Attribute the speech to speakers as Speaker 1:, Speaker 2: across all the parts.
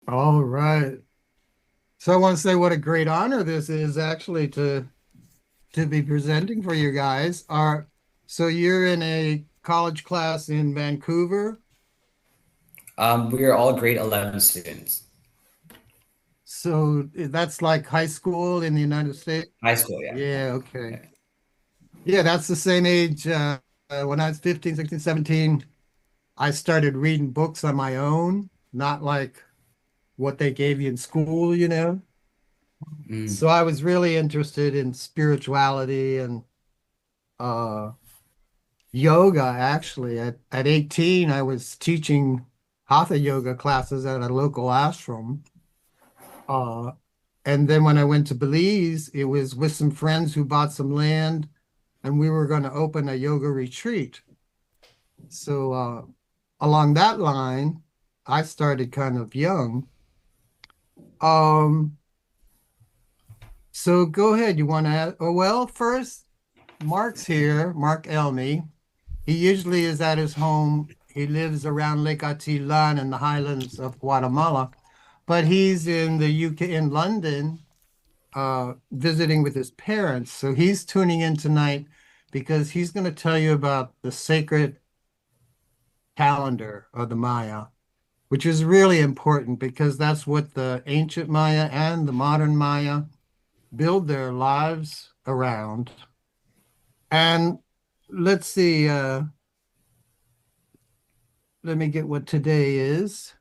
Speaker 1: All right. So I want to say what a great honor this is actually to be presenting for you guys. So you're in a college class in Vancouver.
Speaker 2: We are all grade 11 students.
Speaker 1: So that's like high school in the United States.
Speaker 2: High school, yeah.
Speaker 1: Yeah, okay.
Speaker 2: Yeah.
Speaker 1: Yeah, that's the same age. When I was 15, 16, 17, I started reading books on my own, not like what they gave you in school.
Speaker 2: Mm.
Speaker 1: So I was really interested in spirituality and uh yoga actually. At 18, I was teaching hatha yoga classes at a local ashram. Uh, and then when I went to Belize, it was with some friends who bought some land and we were going to open a yoga retreat. So along that line, I started kind of young. Um, so go ahead. You want to add, oh, well, first, Mark's here, Mark Elmy. He usually is at his home. He lives around Lake Atilan in the highlands of Guatemala, but he's in the UK, in London, visiting with his parents. So he's tuning in tonight because he's going to tell you about the sacred calendar of the Maya, which is really important because that's what the ancient Maya and the modern Maya build their lives around. And let's see, let me get what today is.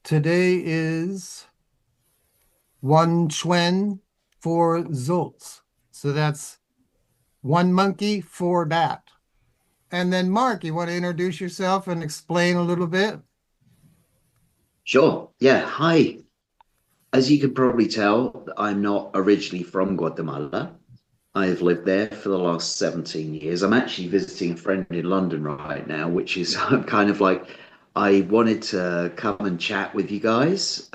Speaker 1: Today is one Chuen, four Zults. So that's one monkey, four bat. And then Mark, you want to introduce yourself and explain a little bit?
Speaker 3: Sure. Yeah. Hi. As you can probably tell, I'm not originally from Guatemala. I've lived there for the last 17 years. I'm actually visiting a friend in London right now, which is I'm kind of like, I wanted to come and chat with you guys.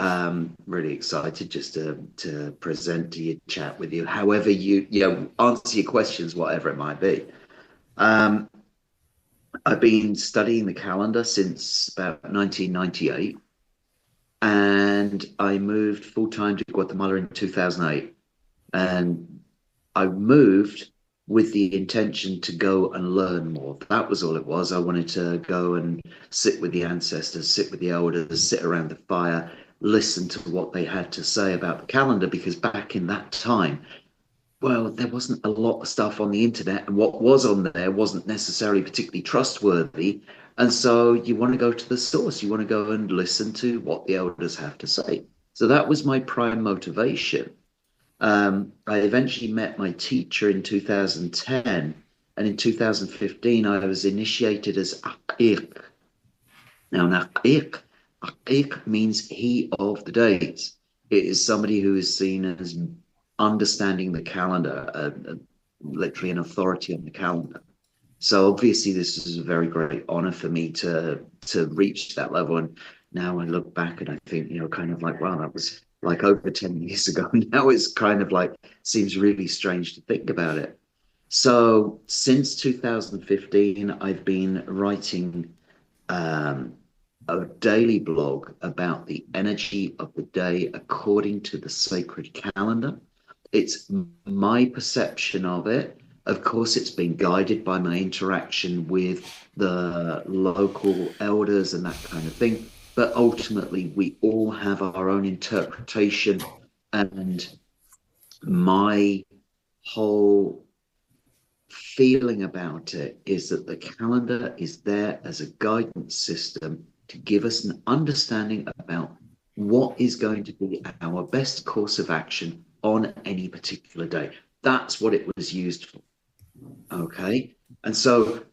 Speaker 3: Really excited just to present to you, chat with you, however answer your questions, whatever it might be. Um, I've been studying the calendar since about 1998 and I moved full time to Guatemala in 2008. And I moved with the intention to go and learn more. That was all it was. I wanted to go and sit with the ancestors, sit with the elders, sit around the fire, listen to what they had to say about the calendar, because back in that time, well, there wasn't a lot of stuff on the internet, and what was on there wasn't necessarily particularly trustworthy. And so you want to go to the source, you want to go and listen to what the elders have to say. So that was my prime motivation. I eventually met my teacher in 2010, and in 2015, I was initiated as Akik. Now, an Akik means he of the days. It is somebody who is seen as understanding the calendar, literally an authority on the calendar. So obviously, this is a very great honor for me to reach that level. And now I look back and I think, kind of like, wow, that was like over 10 years ago. Now it's kind of like seems really strange to think about it. So since 2015, I've been writing um, a daily blog about the energy of the day according to the sacred calendar. It's my perception of it. Of course, it's been guided by my interaction with the local elders and that kind of thing. But ultimately, we all have our own interpretation. And my whole feeling about it is that the calendar is there as a guidance system to give us an understanding about what is going to be our best course of action on any particular day. That's what it was used for. Okay. And so,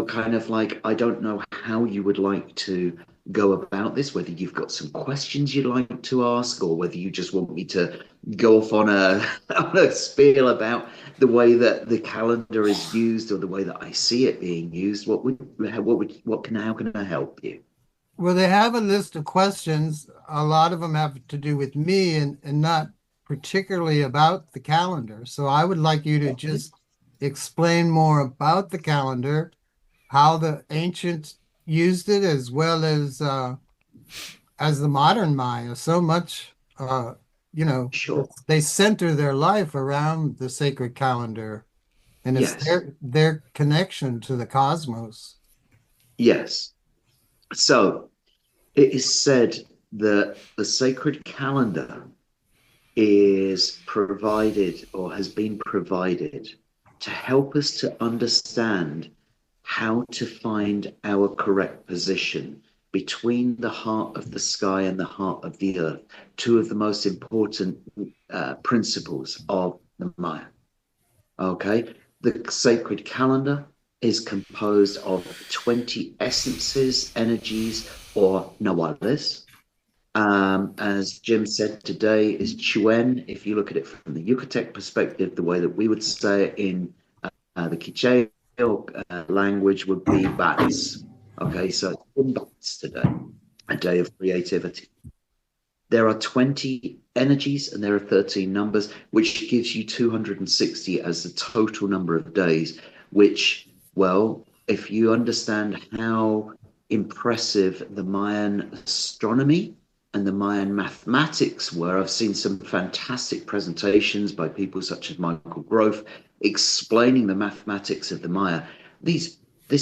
Speaker 3: kind of like, I don't know how you would like to go about this, whether you've got some questions you'd like to ask, or whether you just want me to go off on a, on a spiel about the way that the calendar is used or the way that I see it being used. How can I help you?
Speaker 1: Well, they have a list of questions. A lot of them have to do with me and not particularly about the calendar. So I would like you to just explain more about the calendar, how the ancients used it, as well as as the modern Maya, so much, you know,
Speaker 3: Sure.
Speaker 1: they center their life around the sacred calendar, and it's
Speaker 3: Yes.
Speaker 1: their connection to the cosmos.
Speaker 3: Yes. So it is said that the sacred calendar is provided or has been provided to help us to understand how to find our correct position between the heart of the sky and the heart of the earth, two of the most important principles of the Maya. Okay, the sacred calendar is composed of 20 essences, energies, or nawales. As Jim said, today is Chuen. If you look at it from the Yucatec perspective, the way that we would say it in the Quiché language would be Bats. Okay, so it's Bats today, a day of creativity. There are 20 energies and there are 13 numbers, which gives you 260 as the total number of days, which, well, if you understand how impressive the Mayan astronomy and the Mayan mathematics were, I've seen some fantastic presentations by people such as Michael Grove explaining the mathematics of the Maya. This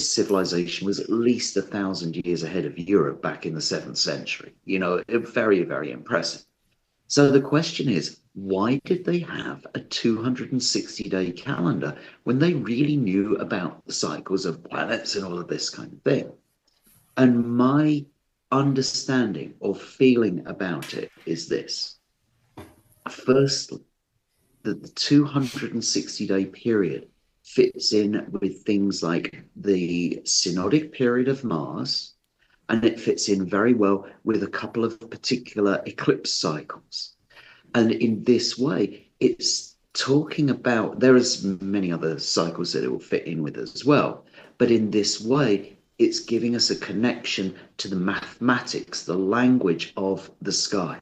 Speaker 3: civilization was at least 1,000 years ahead of Europe back in the 7th century. You know, very, very impressive. So the question is, why did they have a 260-day calendar when they really knew about the cycles of planets and all of this kind of thing? And my understanding or feeling about it is this. Firstly, that the 260-day period fits in with things like the synodic period of Mars, and it fits in very well with a couple of particular eclipse cycles. And in this way, it's talking about, there is many other cycles that it will fit in with as well. But in this way, it's giving us a connection to the mathematics, the language of the sky.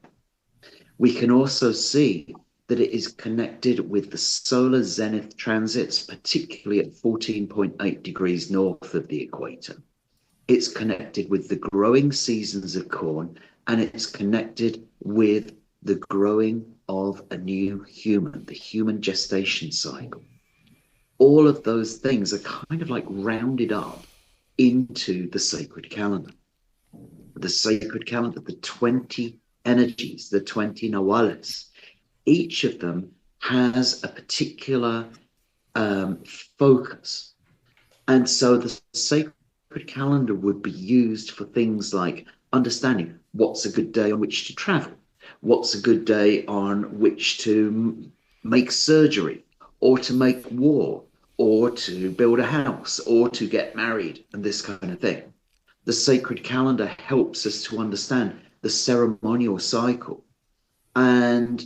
Speaker 3: We can also see that it is connected with the solar zenith transits, particularly at 14.8 degrees north of the equator. It's connected with the growing seasons of corn, and it's connected with the growing of a new human, the human gestation cycle. All of those things are kind of like rounded up into the sacred calendar. The sacred calendar, the 20 energies, the 20 nawales, each of them has a particular focus. And so the sacred calendar would be used for things like understanding what's a good day on which to travel, what's a good day on which to make surgery, or to make war, or to build a house, or to get married, and this kind of thing. The sacred calendar helps us to understand the ceremonial cycle. And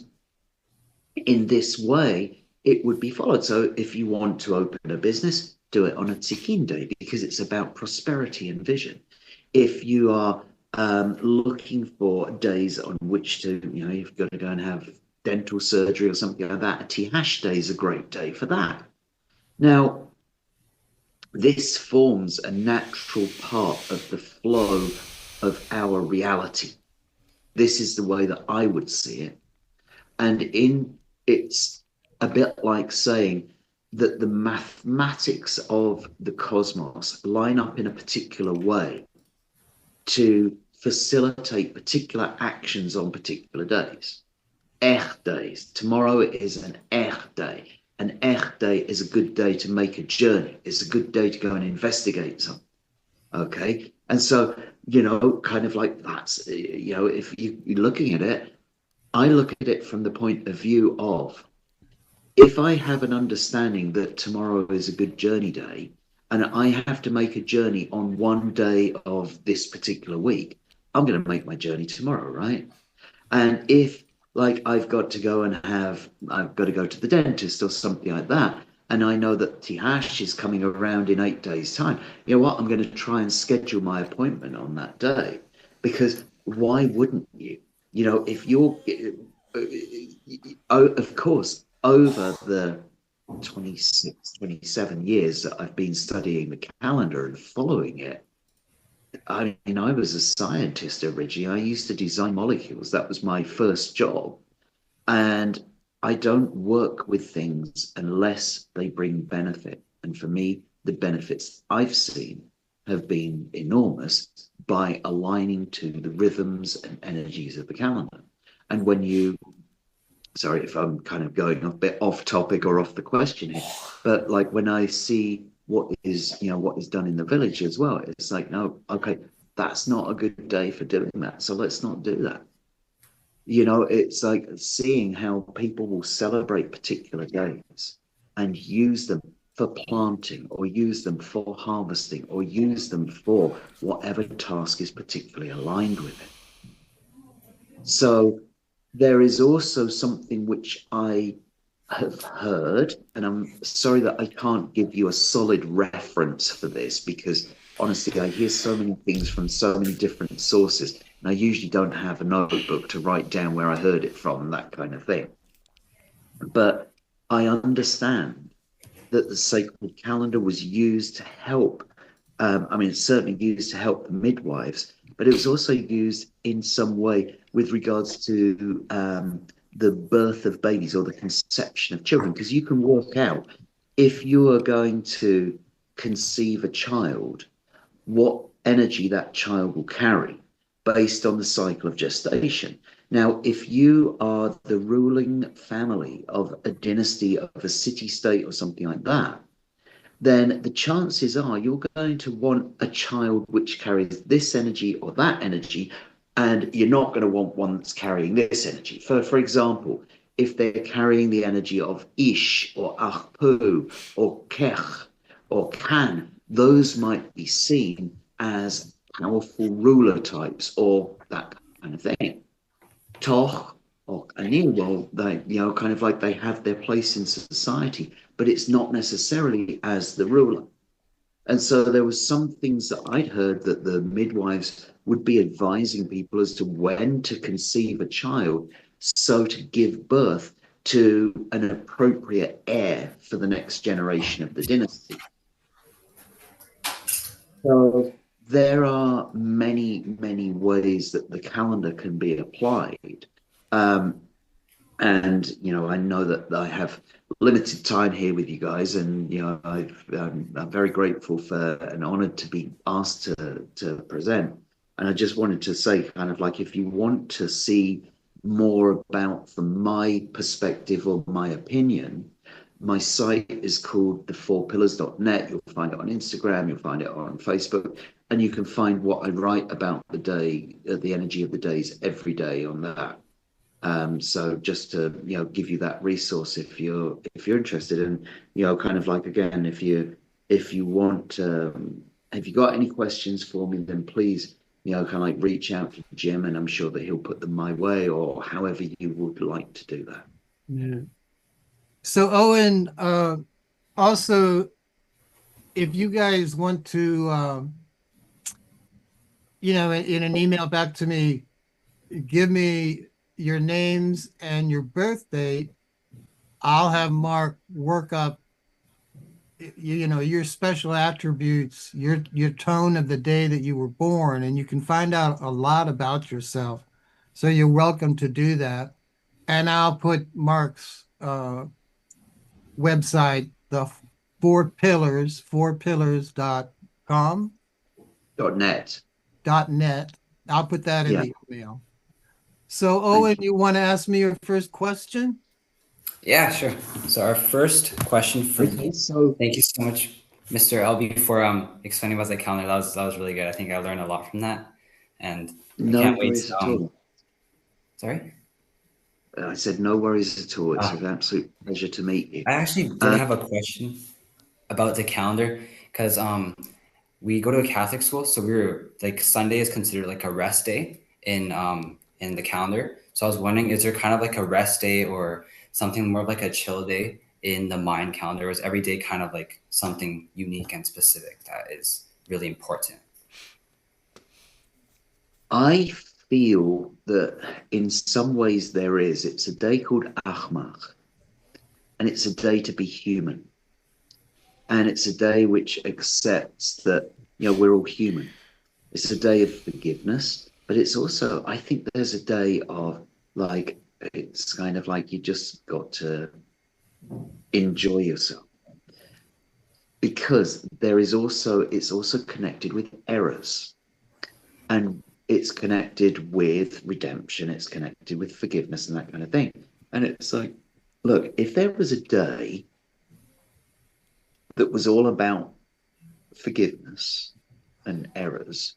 Speaker 3: in this way, it would be followed. So if you want to open a business, do it on a Tzichin day because it's about prosperity and vision. If you are looking for days on which to, you know, you've got to go and have dental surgery or something like that, a Tihash day is a great day for that. Now, this forms a natural part of the flow of our reality. This is the way that I would see it. And it's a bit like saying that the mathematics of the cosmos line up in a particular way to facilitate particular actions on particular days. Days. Tomorrow is an day. An day is a good day to make a journey. It's a good day to go and investigate something. Okay. And so, you know, kind of like that's, you know, if you're looking at it, I look at it from the point of view of if I have an understanding that tomorrow is a good journey day and I have to make a journey on one day of this particular week, I'm going to make my journey tomorrow, right? And if like I've got to go to the dentist or something like that, and I know that Tihash is coming around in 8 days' time, you know what? I'm going to try and schedule my appointment on that day because why wouldn't you? You know, if you're, of course, over the 26, 27 years that I've been studying the calendar and following it, I mean, I was a scientist originally. I used to design molecules. That was my first job. And I don't work with things unless they bring benefit. And for me, the benefits I've seen have been enormous by aligning to the rhythms and energies of the calendar. And when you, sorry if I'm kind of going a bit off topic or off the question here, but like when I see what is done in the village as well, it's like, no, okay, that's not a good day for doing that. So let's not do that. It's like seeing how people will celebrate particular days and use them for planting or use them for harvesting or use them for whatever task is particularly aligned with it. So there is also something which I have heard, and I'm sorry that I can't give you a solid reference for this because honestly, I hear so many things from so many different sources, and I usually don't have a notebook to write down where I heard it from, that kind of thing. But I understand that the sacred calendar was used to help. I mean, it's certainly used to help the midwives, but it was also used in some way with regards to the birth of babies or the conception of children, because you can work out if you are going to conceive a child, what energy that child will carry based on the cycle of gestation. Now, if you are the ruling family of a dynasty, of a city state, or something like that, then the chances are you're going to want a child which carries this energy or that energy, and you're not going to want one that's carrying this energy. For example, if they're carrying the energy of Ish or Achpu or Kech or Kan, those might be seen as powerful ruler types or that kind of thing. Toch or Anil, well, kind of like they have their place in society, but it's not necessarily as the ruler. And so there was some things that I'd heard that the midwives would be advising people as to when to conceive a child, so to give birth to an appropriate heir for the next generation of the dynasty. So there are many, many ways that the calendar can be applied. Um, and I know that I have limited time here with you guys, and I'm very grateful for and honored to be asked to present. And I just wanted to say, kind of like, if you want to see more about from my perspective or my opinion, my site is called the4pillars.net. You'll find it on Instagram, you'll find it on Facebook, and you can find what I write about the day, the energy of the days every day on that. So just to give you that resource if you're interested, and kind of like, again, if you want, if you got any questions for me, then please kind of like reach out to Jim, and I'm sure that he'll put them my way, or however you would like to do that.
Speaker 1: Yeah. So Owen, also, if you guys want to, in an email back to me, give me your names and your birth date, I'll have Mark work up, your special attributes, your tone of the day that you were born, and you can find out a lot about yourself. So you're welcome to do that. And I'll put Mark's website, the four pillars, fourpillars.com,
Speaker 3: .net.
Speaker 1: .net. I'll put that in
Speaker 3: Yeah,
Speaker 1: the email. So,
Speaker 3: thank
Speaker 1: Owen,
Speaker 3: you.
Speaker 1: you want to ask me your first question?
Speaker 2: Yeah, sure. So our first question for
Speaker 3: Okay, so
Speaker 2: thank you so much, Mr. Elby, for explaining about the calendar. That was really good. I think I learned a lot from that, and I
Speaker 3: no
Speaker 2: can't wait
Speaker 3: worries
Speaker 2: to
Speaker 3: at all.
Speaker 2: sorry.
Speaker 3: I said no worries at all. It's
Speaker 2: Uh,
Speaker 3: an absolute pleasure to meet you.
Speaker 2: I actually did
Speaker 3: Uh,
Speaker 2: have a question about the calendar because we go to a Catholic school, so we're like Sunday is considered like a rest day in the calendar. So I was wondering, is there kind of like a rest day or something more of like a chill day in the Mayan calendar? Or is every day kind of like something unique and specific that is really important?
Speaker 3: I feel that in some ways there is. It's a day called Achmach, and it's a day to be human. And it's a day which accepts that, we're all human. It's a day of forgiveness, but it's also, I think there's a day of like, it's kind of like you just got to enjoy yourself because it's also connected with errors, and it's connected with redemption, it's connected with forgiveness and that kind of thing. And it's like, look, if there was a day that was all about forgiveness and errors,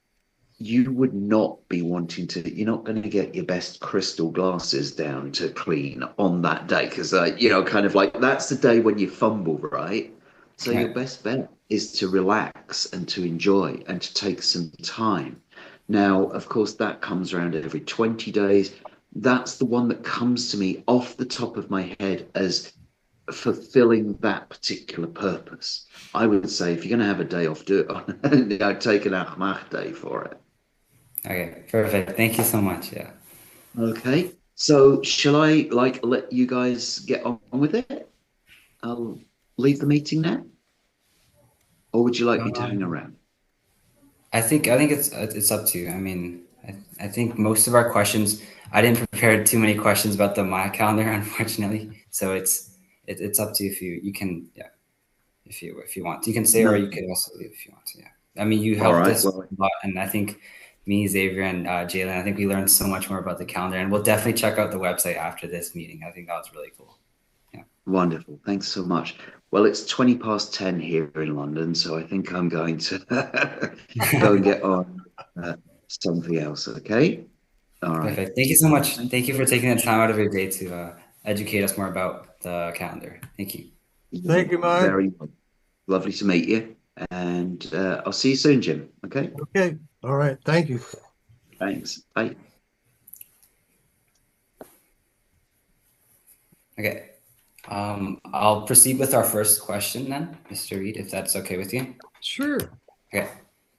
Speaker 3: you would not be wanting to, you're not going to get your best crystal glasses down to clean on that day because, kind of like that's the day when you fumble, right? So your
Speaker 2: Right.
Speaker 3: best bet is to relax and to enjoy and to take some time. Now, of course, that comes around every 20 days. That's the one that comes to me off the top of my head as fulfilling that particular purpose. I would say if you're going to have a day off, do it on, take an Ahmad day for it.
Speaker 2: Okay, perfect. Thank you so much. Yeah.
Speaker 3: Okay. So shall I like let you guys get on with it? I'll leave the meeting now, or would you like me to hang
Speaker 1: Um,
Speaker 3: around?
Speaker 2: I think it's up to you. I mean, I think most of our questions, I didn't prepare too many questions about the Maya calendar, unfortunately. So it's up to you if you can, yeah, if you want, you can stay, or
Speaker 3: No.
Speaker 2: you could also leave if you want to. Yeah. I mean, you
Speaker 3: All
Speaker 2: helped
Speaker 3: right.
Speaker 2: us
Speaker 3: Well,
Speaker 2: a lot, and I think me, Xavier, and Jalen, I think we learned so much more about the calendar, and we'll definitely check out the website after this meeting. I think that was really cool. Yeah.
Speaker 3: wonderful. Thanks so much. Well, it's 20 past 10 here in London, so I think I'm going to go and get on something else. Okay. All right.
Speaker 2: Perfect. Thank you so much.
Speaker 3: Thank
Speaker 2: Thank you
Speaker 3: you
Speaker 2: for
Speaker 3: very
Speaker 2: taking the
Speaker 3: much.
Speaker 2: time out of your day to educate us more about the calendar. Thank you.
Speaker 1: Thank
Speaker 3: You're
Speaker 1: you, Mark.
Speaker 3: very lovely to meet you, and I'll see you soon, Jim. Okay.
Speaker 1: Okay. All right. Thank you.
Speaker 3: Thanks. Bye.
Speaker 2: Okay. I'll proceed with our first question then, Mr. Reed, if that's okay with you.
Speaker 1: Sure.
Speaker 2: Okay.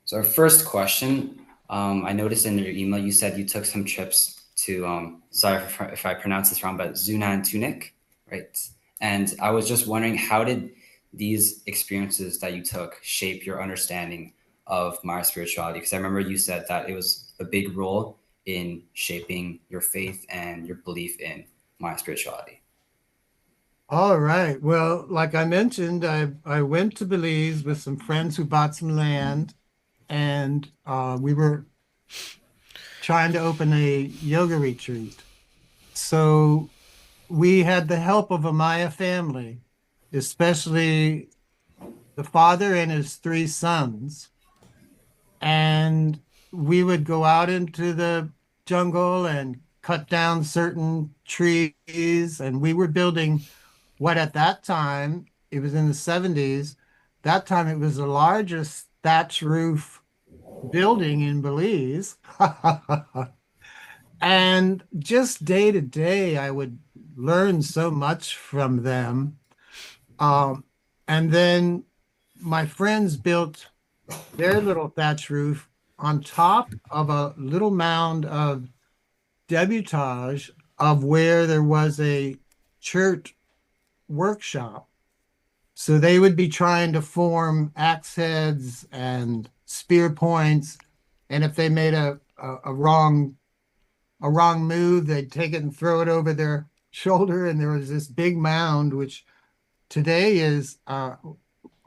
Speaker 2: So our first question, I noticed in your email you said you took some trips to, sorry if I pronounce this wrong, but Zuna and Tunic, right? And I was just wondering, how did these experiences that you took shape your understanding of Maya spirituality? Because I remember you said that it was a big role in shaping your faith and your belief in Maya spirituality.
Speaker 1: All right. Well, like I mentioned, I went to Belize with some friends who bought some land, and we were trying to open a yoga retreat. So we had the help of a Maya family, especially the father and his three sons. And we would go out into the jungle and cut down certain trees. And we were building what at that time, it was in the 70s, that time it was the largest thatch roof building in Belize. And just day to day, I would learn so much from them. Um, and then my friends built their little thatch roof on top of a little mound of debutage of where there was a church workshop. So they would be trying to form axe heads and spear points. And if they made a wrong move, they'd take it and throw it over their shoulder. And there was this big mound, which today is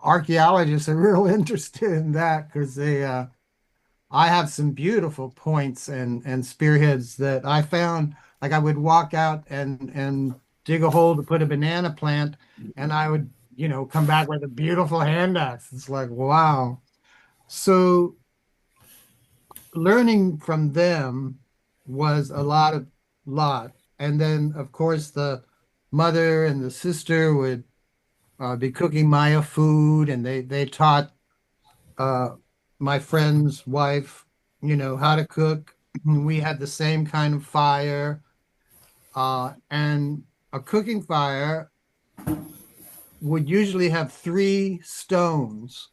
Speaker 1: archaeologists are real interested in that because I have some beautiful points and spearheads that I found. Like I would walk out and dig a hole to put a banana plant, and I would, come back with a beautiful hand axe. It's like, wow. So learning from them was a lot. And then, of course, the mother and the sister would be cooking Maya food, and they taught uh, my friend's wife, how to cook. We had the same kind of fire, and a cooking fire would usually have three stones,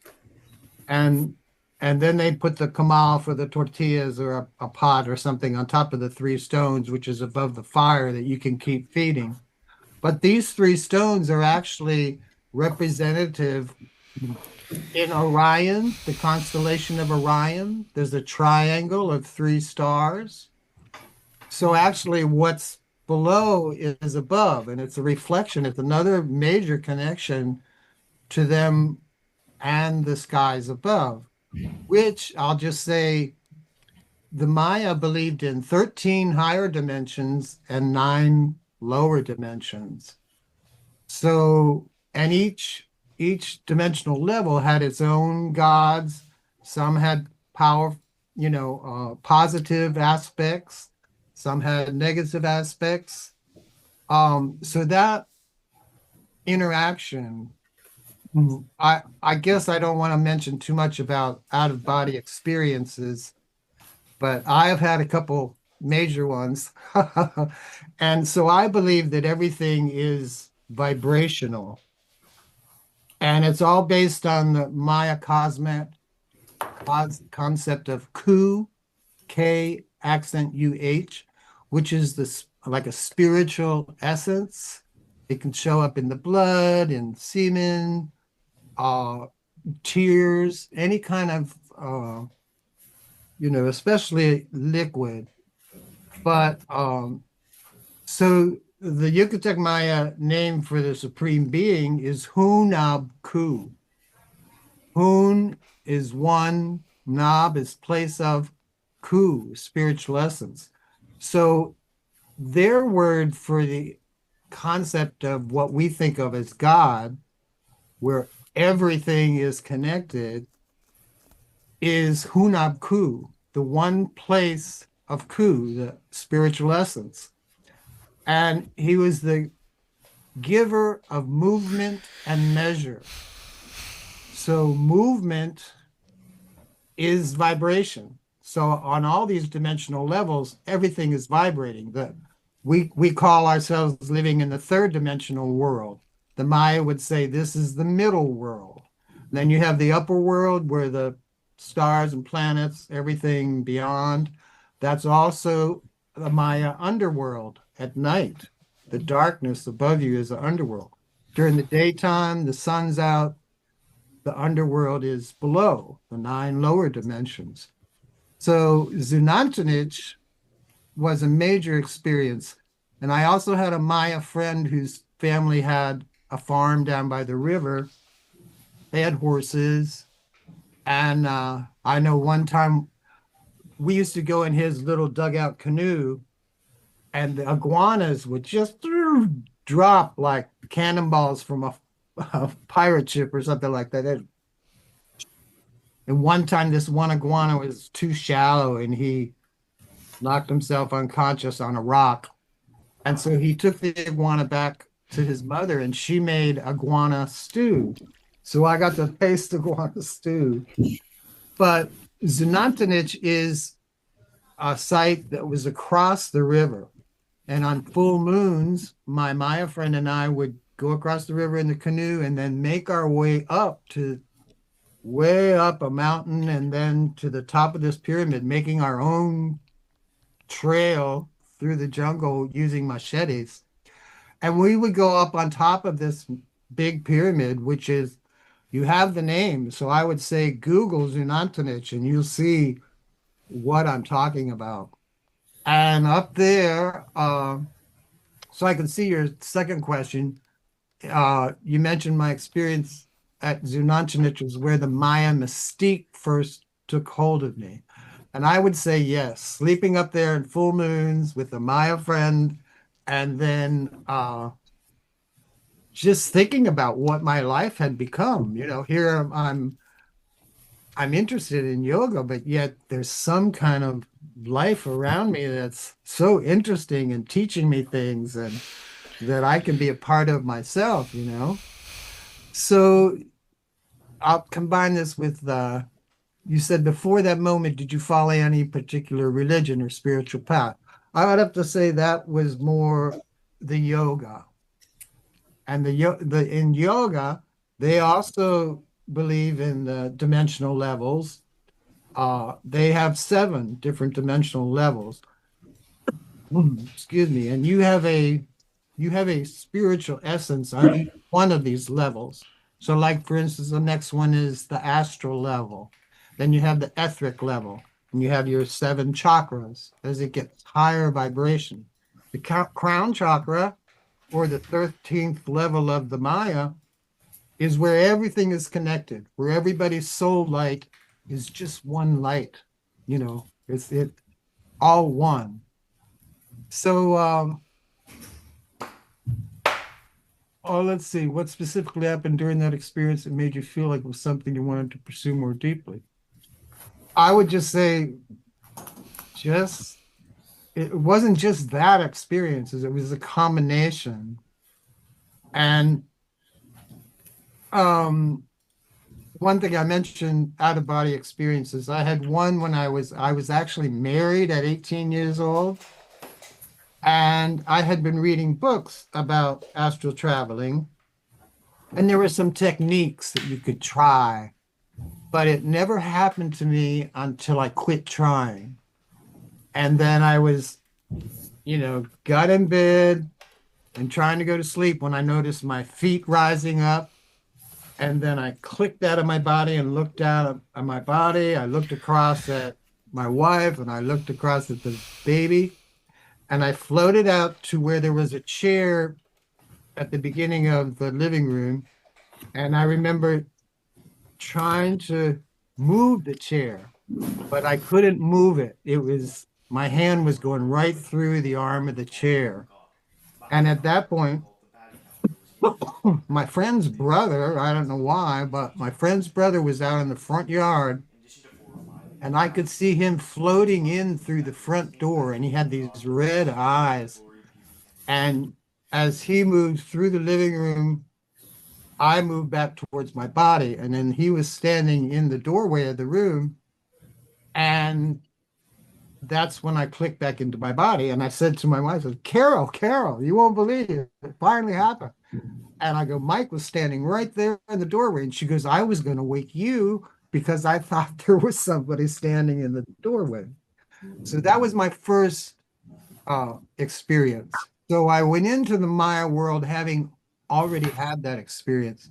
Speaker 1: and then they put the comal for the tortillas or a pot or something on top of the three stones, which is above the fire that you can keep feeding. But these three stones are actually representative In Orion, the constellation of Orion, there's a triangle of three stars. So actually, what's below is above, and it's a reflection. It's another major connection to them and the skies above, which I'll just say the Maya believed in 13 higher dimensions and nine lower dimensions. So, and each dimensional level had its own gods. Some had power, positive aspects. Some had negative aspects. So that interaction, I guess I don't want to mention too much about out of body experiences, but I have had a couple major ones. And so I believe that everything is vibrational. And it's all based on the Maya cosmic concept of ku, K accent UH, which is this like a spiritual essence. It can show up in the blood, in semen, uh, tears, any kind of, especially liquid. But so the Yucatec Maya name for the supreme being is Hunab Ku. Hun is one, Nab is place of, Ku, spiritual essence. So their word for the concept of what we think of as God, where everything is connected, is Hunab Ku, the one place of Ku, the spiritual essence. And he was the giver of movement and measure. So movement is vibration. So on all these dimensional levels, everything is vibrating. We call ourselves living in the third dimensional world. The Maya would say this is the middle world. Then you have the upper world where the stars and planets, everything beyond. That's also the Maya underworld at night. The darkness above you is the underworld. During the daytime, the sun's out, the underworld is below the nine lower dimensions. So Zunantunich was a major experience. And I also had a Maya friend whose family had a farm down by the river. They had horses. And I know one time we used to go in his little dugout canoe, and the iguanas would just drop like cannonballs from a pirate ship or something like that. And one time, this one iguana was too shallow and he knocked himself unconscious on a rock. And so he took the iguana back to his mother and she made iguana stew. So I got to taste iguana stew. But Zunantanich is a site that was across the river. And on full moons, my Maya friend and I would go across the river in the canoe and then make our way up to way up a mountain and then to the top of this pyramid, making our own trail through the jungle using machetes. And we would go up on top of this big pyramid, which is, you have the name. So I would say Google Zunantanich and you'll see what I'm talking about. And up there, so I can see your second question. You mentioned my experience at Zunanchynich was where the Maya mystique first took hold of me. And I would say yes, sleeping up there in full moons with a Maya friend, and then just thinking about what my life had become. Here I'm interested in yoga, but yet there's some kind of life around me that's so interesting and teaching me things and that I can be a part of myself. So I'll combine this with you said before that moment, did you follow any particular religion or spiritual path? I would have to say that was more the yoga. And in yoga, they also believe in the dimensional levels. They have seven different dimensional levels. Excuse me. And you have a spiritual essence on each one of these levels. So like, for instance, the next one is the astral level. Then you have the etheric level, and you have your seven chakras as it gets higher vibration. The crown chakra, or the 13th level of the Maya, is where everything is connected, where everybody's soul light is just one light. It's all one. So, oh, let's see, what specifically happened during that experience that made you feel like it was something you wanted to pursue more deeply? I would just say, just it wasn't just that experience, it was a combination. And um, one thing I mentioned, out of body experiences. I had one when I was actually married at 18 years old, and I had been reading books about astral traveling, and there were some techniques that you could try, but it never happened to me until I quit trying. And then I was, got in bed and trying to go to sleep when I noticed my feet rising up. And then I clicked out of my body and looked down at my body. I looked across at my wife and I looked across at the baby. And I floated out to where there was a chair at the beginning of the living room. And I remember trying to move the chair, but I couldn't move it. My hand was going right through the arm of the chair. And at that point, my friend's brother, I don't know why, but my friend's brother was out in the front yard, and I could see him floating in through the front door, and he had these red eyes. And as he moved through the living room, I moved back towards my body, and then he was standing in the doorway of the room. And that's when I clicked back into my body. And I said to my wife, I said, Carol, Carol, you won't believe it. It finally happened. And I go, Mike was standing right there in the doorway. And she goes, I was going to wake you because I thought there was somebody standing in the doorway. So that was my first experience. So I went into the Maya world having already had that experience.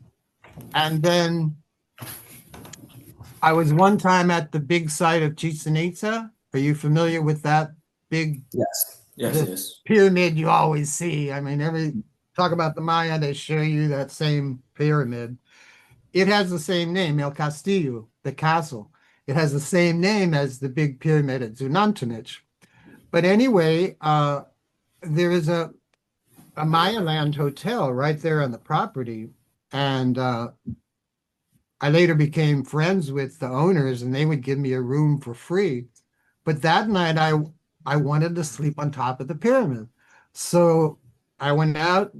Speaker 1: And then I was one time at the big site of Chichen Itza. Are you familiar with that big
Speaker 2: Yes. Yes,
Speaker 1: the
Speaker 2: yes.
Speaker 1: pyramid you always see? I mean, talk about the Maya, they show you that same pyramid. It has the same name, El Castillo, the castle. It has the same name as the big pyramid at Zunantunich. But anyway, there is a Maya Land hotel right there on the property. And I later became friends with the owners, and they would give me a room for free. But that night, I wanted to sleep on top of the pyramid. So I went out,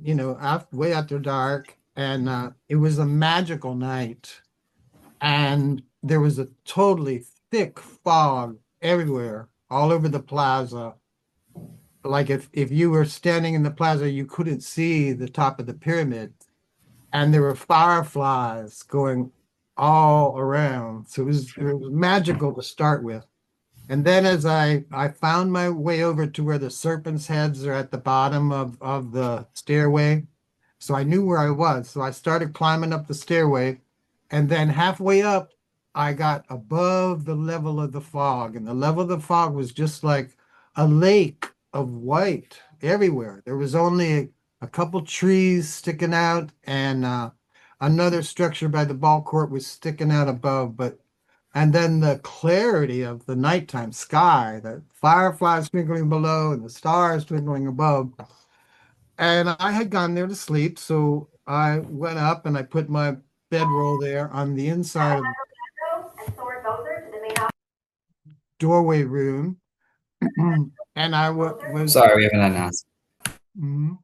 Speaker 1: way after dark, and it was a magical night. And there was a totally thick fog everywhere, all over the plaza. Like if you were standing in the plaza, you couldn't see the top of the pyramid. And there were fireflies going all around. So it was magical to start with. And then as I found my way over to where the serpent's heads are at the bottom of the stairway. So I knew where I was. So I started climbing up the stairway. And then halfway up, I got above the level of the fog. And the level of the fog was just like a lake of white everywhere. There was only a couple trees sticking out, and another structure by the ball court was sticking out above. And then the clarity of the nighttime sky, the fireflies twinkling below and the stars twinkling above. And I had gone there to sleep, so I went up and I put my bedroll there on the inside of the doorway room. And I was,
Speaker 2: Sorry, we haven't announced.
Speaker 1: mhm,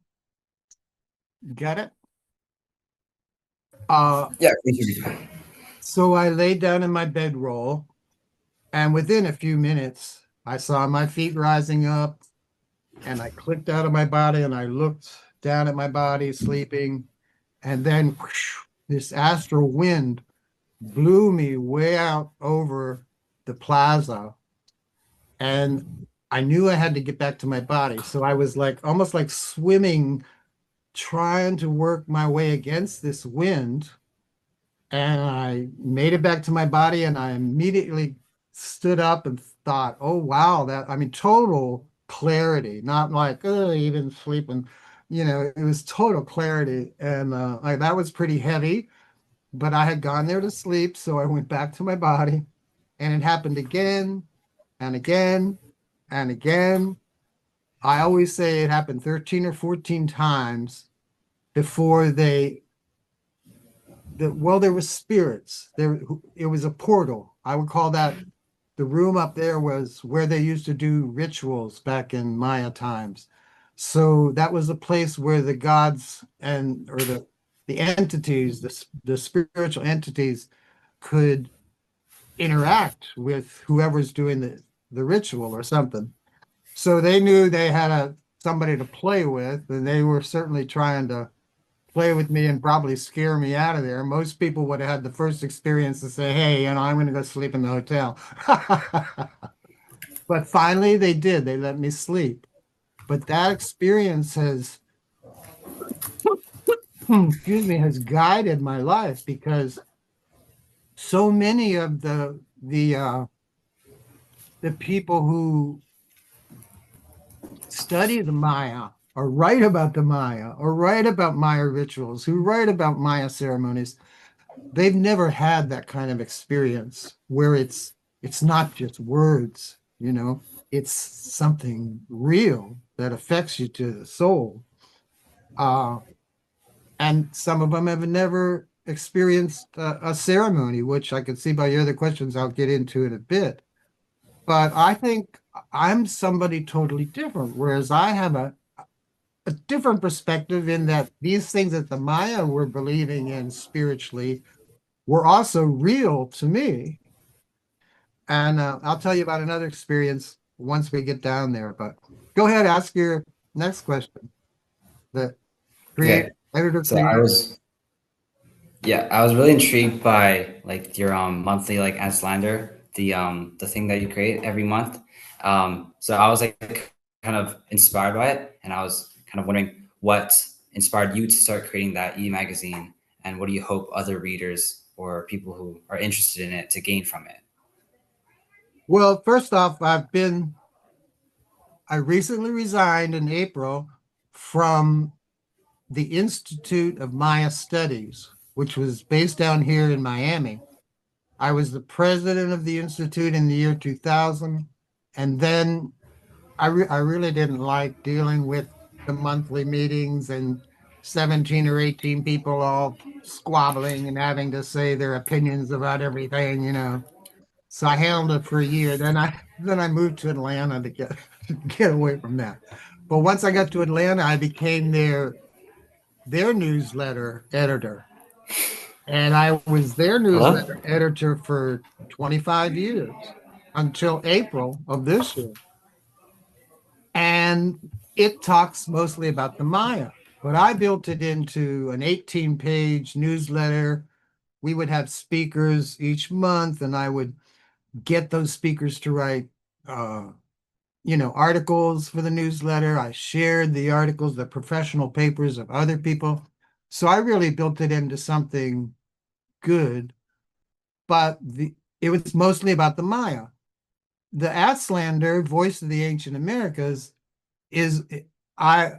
Speaker 1: get it? Uh,
Speaker 2: Yeah, we should be fine.
Speaker 1: so I laid down in my bedroll, and within a few minutes, I saw my feet rising up, and I clicked out of my body and I looked down at my body sleeping. And then whoosh, this astral wind blew me way out over the plaza. And I knew I had to get back to my body. So I was like almost like swimming, trying to work my way against this wind. and I made it back to my body, and I immediately stood up and thought, oh wow, that I mean total clarity, not like oh even sleeping, it was total clarity. And that was pretty heavy, but I had gone there to sleep, so I went back to my body, and it happened again and again and again. I always say it happened 13 or 14 times before there were spirits. It was a portal. I would call that the room up there was where they used to do rituals back in Maya times. So that was a place where the gods or the entities, the spiritual entities could interact with whoever's doing the ritual or something. So they knew they had somebody to play with, and they were certainly trying to play with me and probably scare me out of there. Most people would have had the first experience to say, hey, I'm going to go sleep in the hotel. But finally they did. They let me sleep. But that experience excuse me, has guided my life because so many of the people who study the Maya or write about the Maya or write about Maya rituals, who write about Maya ceremonies, they've never had that kind of experience where it's not just words, it's something real that affects you to the soul. Uh, and some of them have never experienced a ceremony, which I can see by your other questions I'll get into in a bit. But I think I'm somebody totally different, whereas I have a different perspective in that these things that the Maya were believing in spiritually were also real to me. And I'll tell you about another experience once we get down there. But go ahead, ask your next question. The create
Speaker 2: Okay.
Speaker 1: editor
Speaker 2: So I
Speaker 1: create.
Speaker 2: was Yeah, I was really intrigued by like your monthly like Aslander, the thing that you create every month. So I was like kind of inspired by it, and I was kind of wondering what inspired you to start creating that e-magazine, and what do you hope other readers or people who are interested in it to gain from it?
Speaker 1: Well, first off, I recently resigned in April from the Institute of Maya Studies, which was based down here in Miami. I was the president of the institute in the year 2000, and then I really didn't like dealing with the monthly meetings and 17 or 18 people all squabbling and having to say their opinions about everything. So I handled it for a year. Then I moved to Atlanta to get get away from that. But once I got to Atlanta, I became their newsletter editor. And I was their
Speaker 2: Hello?
Speaker 1: newsletter editor for 25 years until April of this year. And it talks mostly about the Maya, but I built it into an 18-page newsletter. We would have speakers each month, and I would get those speakers to write, articles for the newsletter. I shared the articles, the professional papers of other people. So I really built it into something good, but it was mostly about the Maya. The Atslander, Voice of the Ancient Americas, is I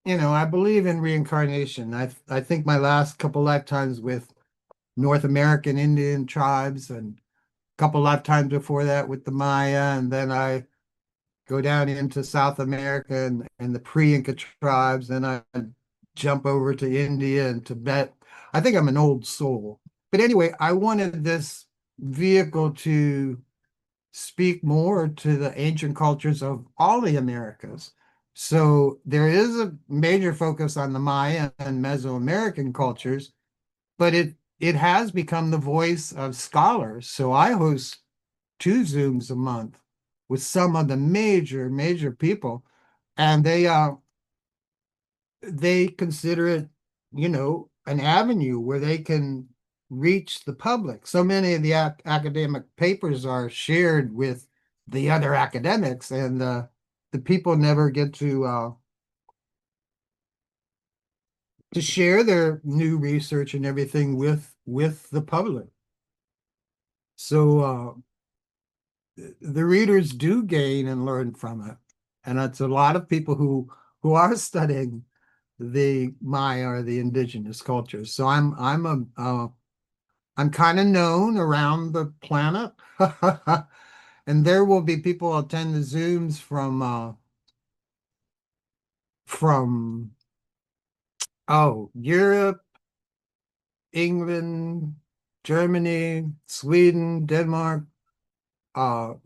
Speaker 1: I believe in reincarnation. I think my last couple lifetimes with North American Indian tribes and a couple lifetimes before that with the Maya, and then I go down into South America and the pre-Inca tribes, then I jump over to India and Tibet. I think I'm an old soul. But anyway, I wanted this vehicle to speak more to the ancient cultures of all the Americas. So there is a major focus on the Maya and Mesoamerican cultures, but it has become the voice of scholars. So I host 2 Zooms a month with some of the major people, and they consider it, an avenue where they can reach the public. So many of the academic papers are shared with the other academics, and the people never get to to share their new research and everything with the public. So the readers do gain and learn from it. And it's a lot of people who are studying the Maya or the indigenous cultures. So I'm kind of known around the planet. And there will be people attend the Zooms from Europe, England, Germany, Sweden, Denmark,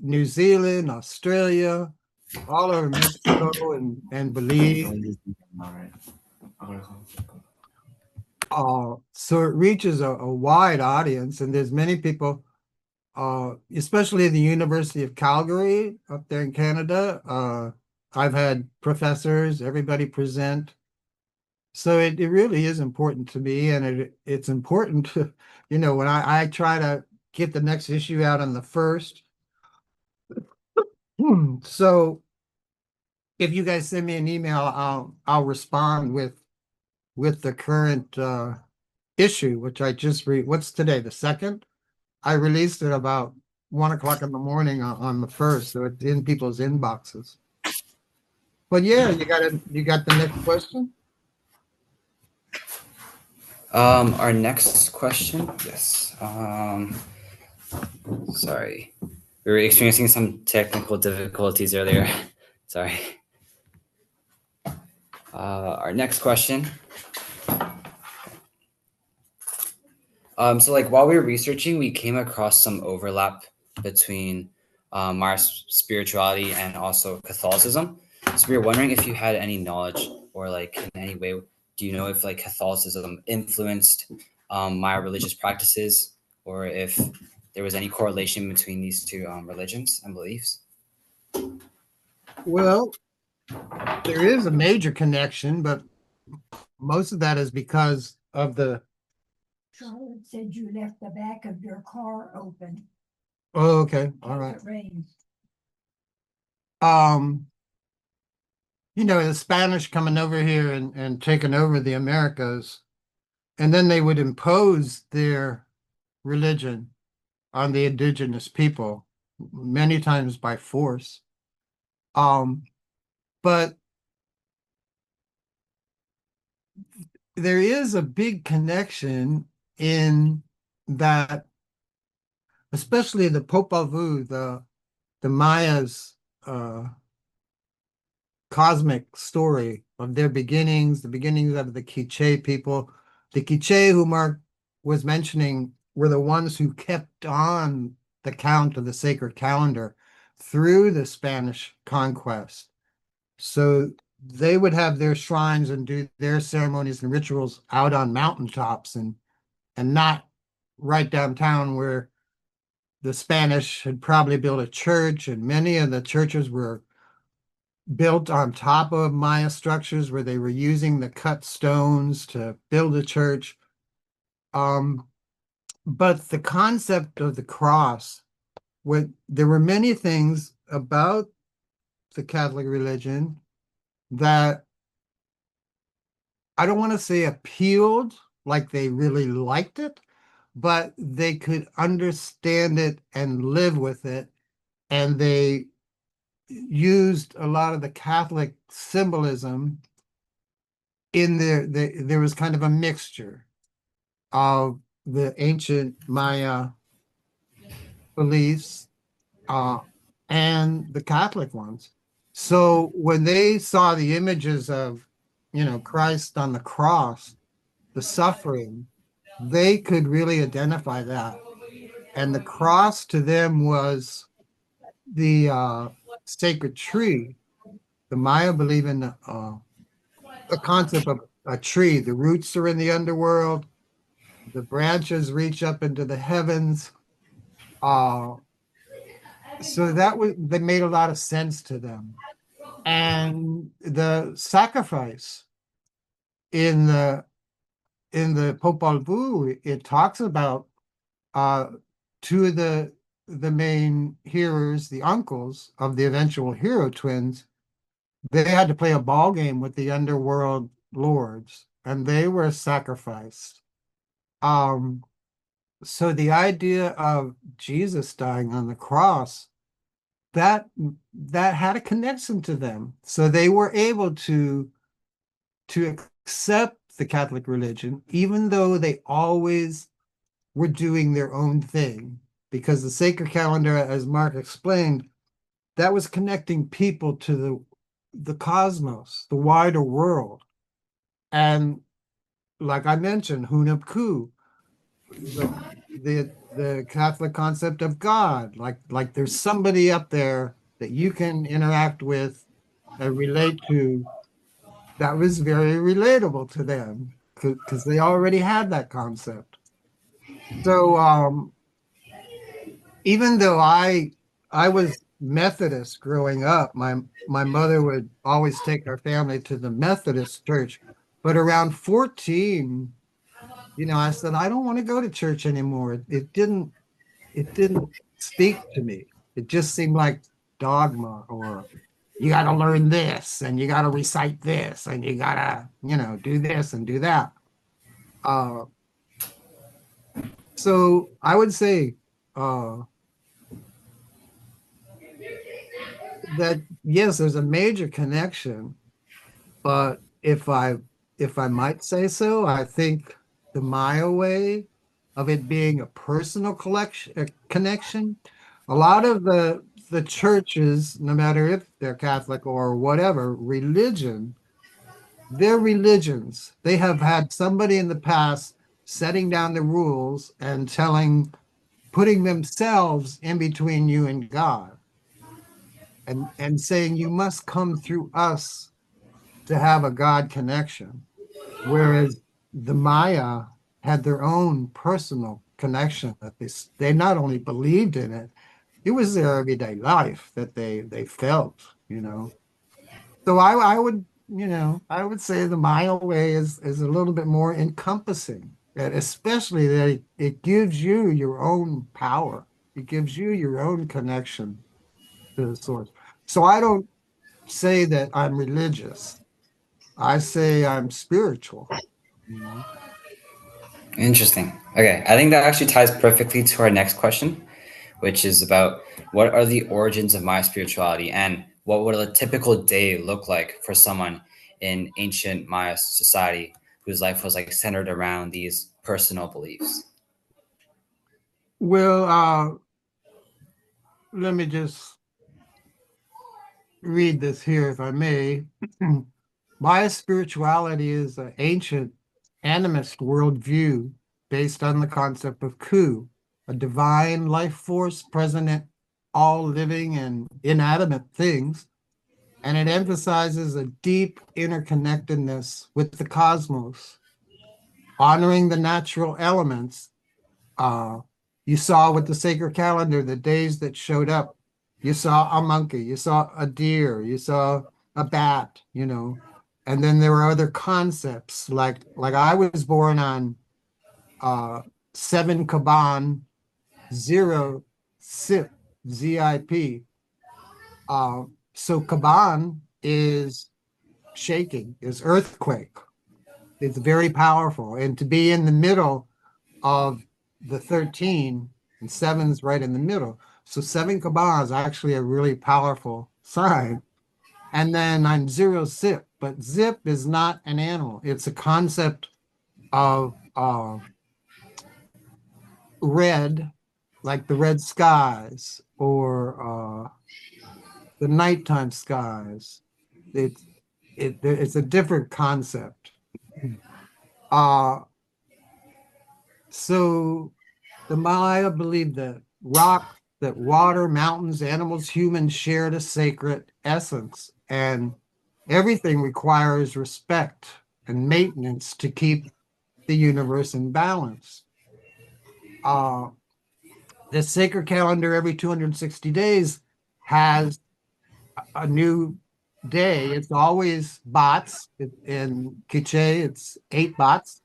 Speaker 1: New Zealand, Australia, all over Mexico and Belize. So it reaches a wide audience, and there's many people, especially in the University of Calgary up there in Canada. I've had professors, everybody present. So it really is important to me, and it's important to, when I try to get the next issue out on the first. So if you guys send me an email, I'll respond with the current issue, which I just read. What's today, the second? I released it about 1 o'clock in the morning on the first, so it's in people's inboxes. But yeah, you got the next question?
Speaker 2: Our next question, yes. Sorry, we were experiencing some technical difficulties earlier. Sorry. Our next question. So like while we were researching, we came across some overlap between our spirituality and also Catholicism. So we were wondering if you had any knowledge or like in any way, do you know if like Catholicism influenced my religious practices, or if there was any correlation between these two religions and beliefs?
Speaker 1: Well, there is a major connection, but most of that is because of the.
Speaker 4: Charlotte said you left the back of your car open.
Speaker 1: Oh, okay, all right.
Speaker 4: It rains.
Speaker 1: The Spanish coming over here and taking over the Americas, and then they would impose their religion on the indigenous people, many times by force. But there is a big connection in that, especially the Popol Vuh, the Mayas' cosmic story of their beginnings, the beginnings of the Quiche people. The Quiche, who Mark was mentioning, were the ones who kept on the count of the sacred calendar through the Spanish conquest. So they would have their shrines and do their ceremonies and rituals out on mountaintops and not right downtown where the Spanish had probably built a church, and many of the churches were built on top of Maya structures where they were using the cut stones to build a church. But the concept of the cross, there were many things about the Catholic religion that I don't want to say appealed, like they really liked it, but they could understand it and live with it. And they used a lot of the Catholic symbolism in there was kind of a mixture of the ancient Maya beliefs and the Catholic ones. So when they saw the images of, Christ on the cross, the suffering, they could really identify that. And the cross to them was the sacred tree. The Maya believe in the concept of a tree. The roots are in the underworld. The branches reach up into the heavens. So that made a lot of sense to them. And the sacrifice in the Popol Vuh, it talks about two of the main heroes, the uncles of the eventual hero twins. They had to play a ball game with the underworld lords, and they were sacrificed. Um, so the idea of Jesus dying on the cross, that that had a connection to them. So they were able to accept the Catholic religion, even though they always were doing their own thing. Because the sacred calendar, as Mark explained, that was connecting people to the cosmos, the wider world. And like I mentioned, Hunab-Ku, the the Catholic concept of God, like there's somebody up there that you can interact with and relate to. That was very relatable to them because they already had that concept. So even though I was Methodist growing up, my mother would always take our family to the Methodist church. But around 14, I said, I don't want to go to church anymore. It didn't speak to me. It just seemed like dogma, or you got to learn this and you got to recite this and you got to, do this and do that. Uh, so I would say uh, that yes, there's a major connection, but if I might say so, I think the Maya way of it being a personal connection, a lot of the churches, no matter if they're Catholic or whatever religion, their religions, they have had somebody in the past setting down the rules and putting themselves in between you and God, and saying you must come through us to have a God connection. Whereas the Maya had their own personal connection, that they not only believed in it, it was their everyday life that they felt, you know. So I would say the Maya way is a little bit more encompassing, and especially that it gives you your own power. It gives you your own connection to the source. So I don't say that I'm religious. I say I'm spiritual, you know.
Speaker 2: Interesting. Okay, I think that actually ties perfectly to our next question, which is about what are the origins of my spirituality and what would a typical day look like for someone in ancient Maya society whose life was like centered around these personal beliefs.
Speaker 1: Well, let me just read this here, if I may. Maya spirituality is an ancient animist worldview based on the concept of Ku, a divine life force present in all living and inanimate things, and it emphasizes a deep interconnectedness with the cosmos, honoring the natural elements. Uh, you saw with the sacred calendar the days that showed up. You saw a monkey, you saw a deer, you saw a bat, and then there were other concepts like I was born on uh 7 Kaban 0 Sip ZIP. So Kaban is shaking, is earthquake. It's very powerful. And to be in the middle of the 13, and seven's right in the middle. So 7 Kaban is actually a really powerful sign. And then I'm 0 Zip, but Zip is not an animal. It's a concept of red, like the red skies or the nighttime skies. It's it's a different concept. Uh, so the Maya believed that rock, that water, mountains, animals, humans shared a sacred essence, and everything requires respect and maintenance to keep the universe in balance. Uh, the sacred calendar every 260 days has a new day. It's always bots. In Quiche, it's 8 bots.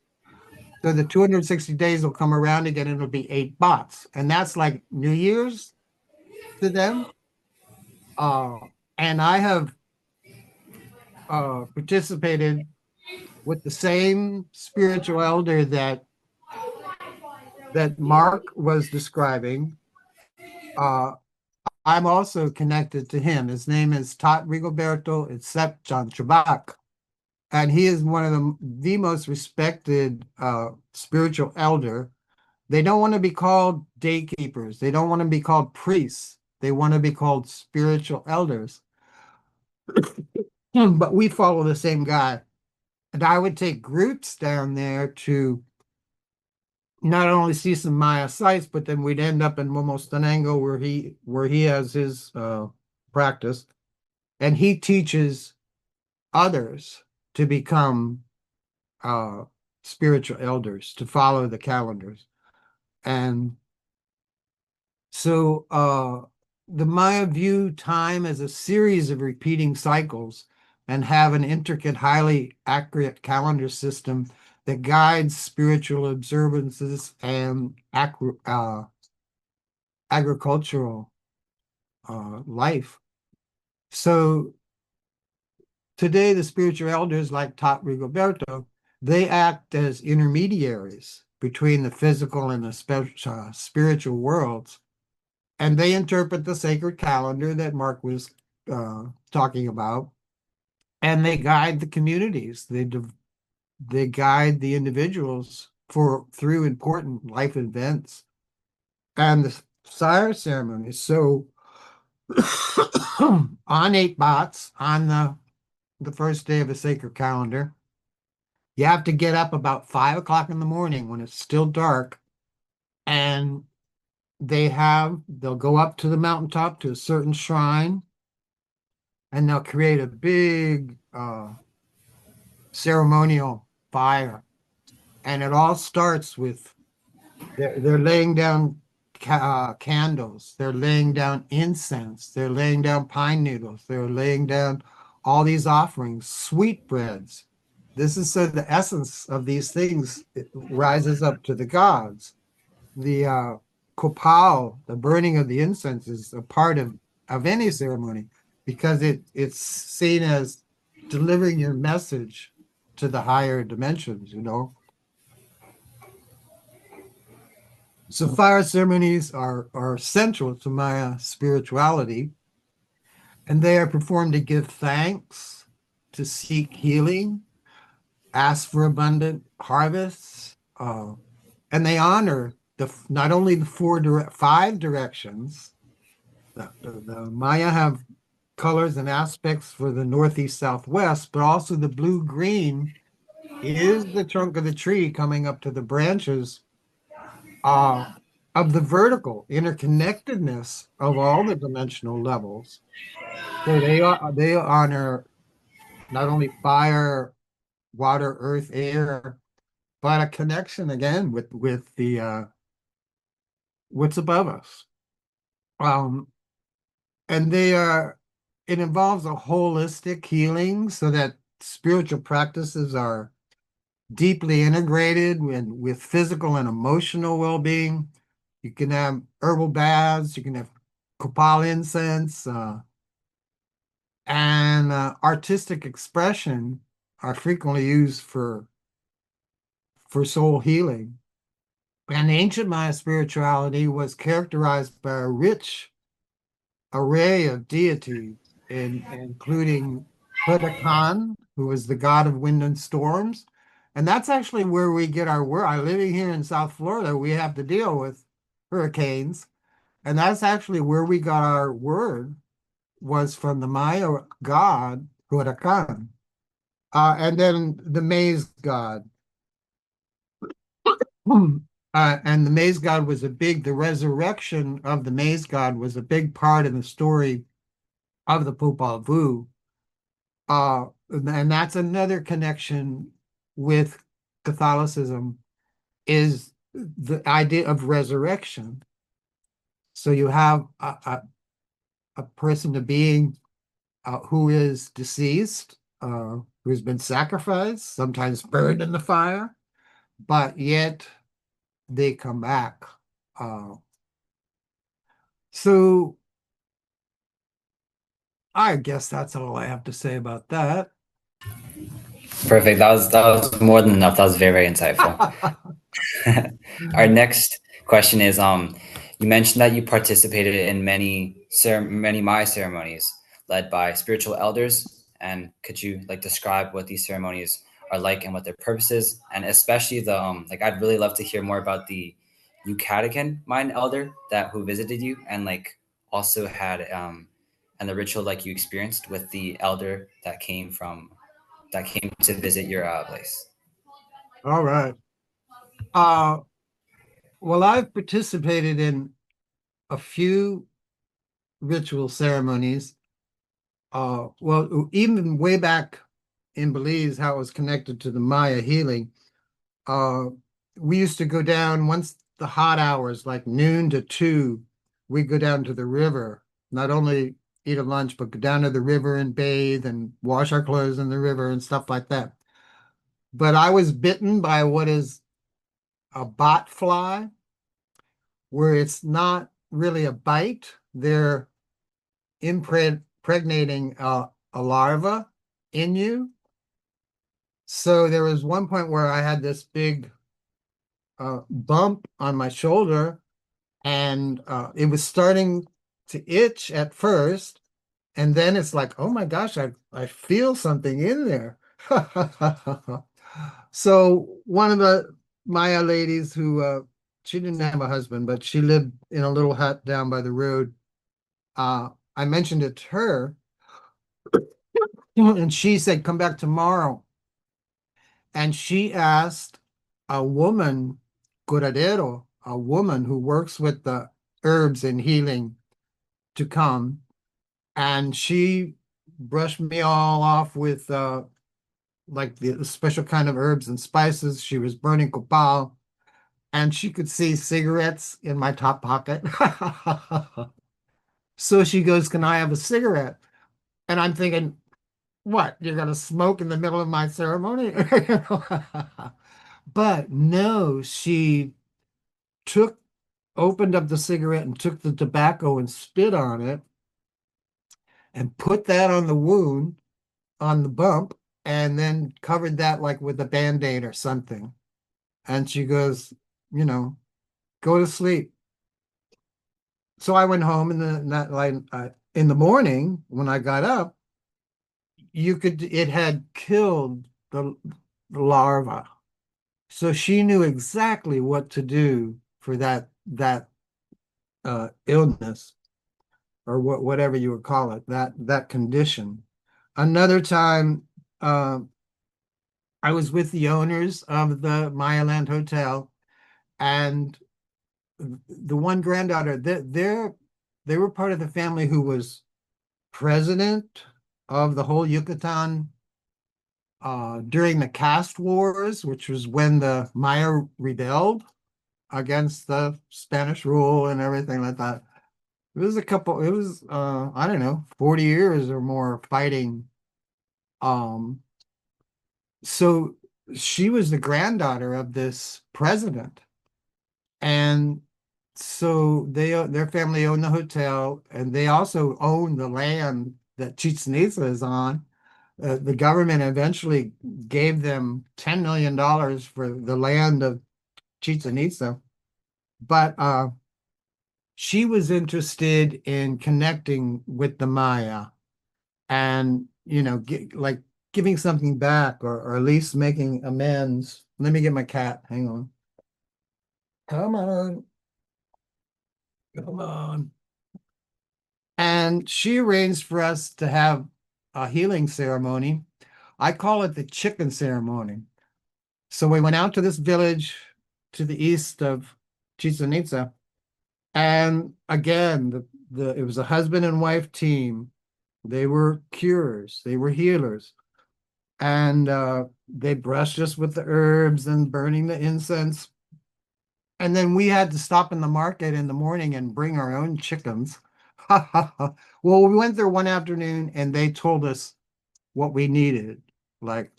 Speaker 1: So the 260 days will come around again and it'll be 8 bots. And that's like New Year's to them. Uh, and I have participated with the same spiritual elder that Mark was describing. Uh, I'm also connected to him. His name is Tot Rigoberto Except John Chabak. And he is one of the most respected spiritual elder. They don't want to be called day keepers. They don't want to be called priests. They want to be called spiritual elders. But we follow the same guy. And I would take groups down there to not only see some Maya sites, but then we'd end up in Momostenango where he has his practice, and he teaches others to become uh, spiritual elders, to follow the calendars. And so the Maya view time as a series of repeating cycles and have an intricate, highly accurate calendar system that guides spiritual observances and agricultural life. So today, the spiritual elders like Tot Rigoberto, they act as intermediaries between the physical and the spiritual worlds, and they interpret the sacred calendar that Mark was talking about, and they guide the communities. They guide the individuals through important life events and the sire ceremonies. So on 8 Bats, on the first day of the sacred calendar, you have to get up about 5 o'clock in the morning when it's still dark, and they'll go up to the mountaintop to a certain shrine, and they'll create a big ceremonial fire. And it all starts with they're laying down candles, they're laying down incense, they're laying down pine needles, they're laying down all these offerings, sweetbreads. This is so the essence of these things rises up to the gods. The kopal, the burning of the incense, is a part of any ceremony because it's seen as delivering your message to the higher dimensions, you know. So fire ceremonies are central to Maya spirituality, and they are performed to give thanks, to seek healing, ask for abundant harvests, and they honor not only the five directions. The Maya have colors and aspects for the northeast, southwest, but also the blue green is the trunk of the tree coming up to the branches uh, of the vertical interconnectedness of all the dimensional levels. So they honor not only fire, water, earth, air, but a connection again with the what's above us. Um, and it involves a holistic healing so that spiritual practices are deeply integrated with physical and emotional well-being. You can have herbal baths, you can have copal incense, and artistic expression are frequently used for soul healing. And ancient Maya spirituality was characterized by a rich array of deities, including Huracan, who was the god of wind and storms. And that's actually where we get our word. I'm living here in South Florida, we have to deal with hurricanes. And that's actually where we got our word, was from the Maya god, Huracan. And then the maize god. And the maize god the resurrection of the maize god was a big part of the story of the Popol Vuh. And that's another connection with Catholicism, is the idea of resurrection. So you have a person, a being who is deceased, who's been sacrificed, sometimes burned in the fire, but yet they come back. So I guess that's all I have to say about that.
Speaker 2: Perfect. That was more than enough. That was very, very insightful. Our next question is you mentioned that you participated in many Maya ceremonies led by spiritual elders, and could you like describe what these ceremonies are like and what their purpose is, and especially the like I'd really love to hear more about the Yucatecan Mayan elder that who visited you and like also had and the ritual like you experienced with the elder that came to visit your place.
Speaker 1: All right. Uh, well, I've participated in a few ritual ceremonies. Well, even way back in Belize, how it was connected to the Maya healing. Uh, we used to go down once the hot hours, like noon to 2, we'd go down to the river, not only eat a lunch, but go down to the river and bathe and wash our clothes in the river and stuff like that. But I was bitten by what is a bot fly, where it's not really a bite. They're impregnating a larva in you. So there was one point where I had this big bump on my shoulder, and it was starting to itch at first, and then it's like, oh my gosh, I feel something in there. So one of the Maya ladies who she didn't have a husband, but she lived in a little hut down by the road. I mentioned it to her, and she said, come back tomorrow. And she asked a woman, curadero, a woman who works with the herbs and healing, to come. And she brushed me all off with like the special kind of herbs and spices. She was burning copal, and she could see cigarettes in my top pocket. So she goes, can I have a cigarette? And I'm thinking, what, you're going to smoke in the middle of my ceremony? But no, she took, opened up the cigarette and took the tobacco and spit on it and put that on the wound, on the bump, and then covered that like with a Band-Aid or something. And she goes, you know, go to sleep. So I went home, and then that like in the morning when I got up, it had killed the larva. So she knew exactly what to do for that illness, or whatever you would call it, that condition. Another time, I was with the owners of the Mayaland Hotel, and the one granddaughter, they were part of the family who was president of the whole Yucatan during the caste wars, which was when the Maya rebelled against the Spanish rule and everything like that. It was I don't know, 40 years or more fighting. Um, so she was the granddaughter of this president. And so their family owned the hotel, and they also owned the land that Chichen Itza is on. The government eventually gave them $10 million for the land of Chichen Itza. But she was interested in connecting with the Maya, and, like giving something back, or at least making amends. Let me get my cat. Hang on. Come on. Come on. And she arranged for us to have a healing ceremony. I call it the chicken ceremony. So we went out to this village to the east of Chichen Itza. And again, it was a husband and wife team. They were curers, they were healers. And they brushed us with the herbs and burning the incense. And then we had to stop in the market in the morning and bring our own chickens. Well, we went there one afternoon, and they told us what we needed. Like,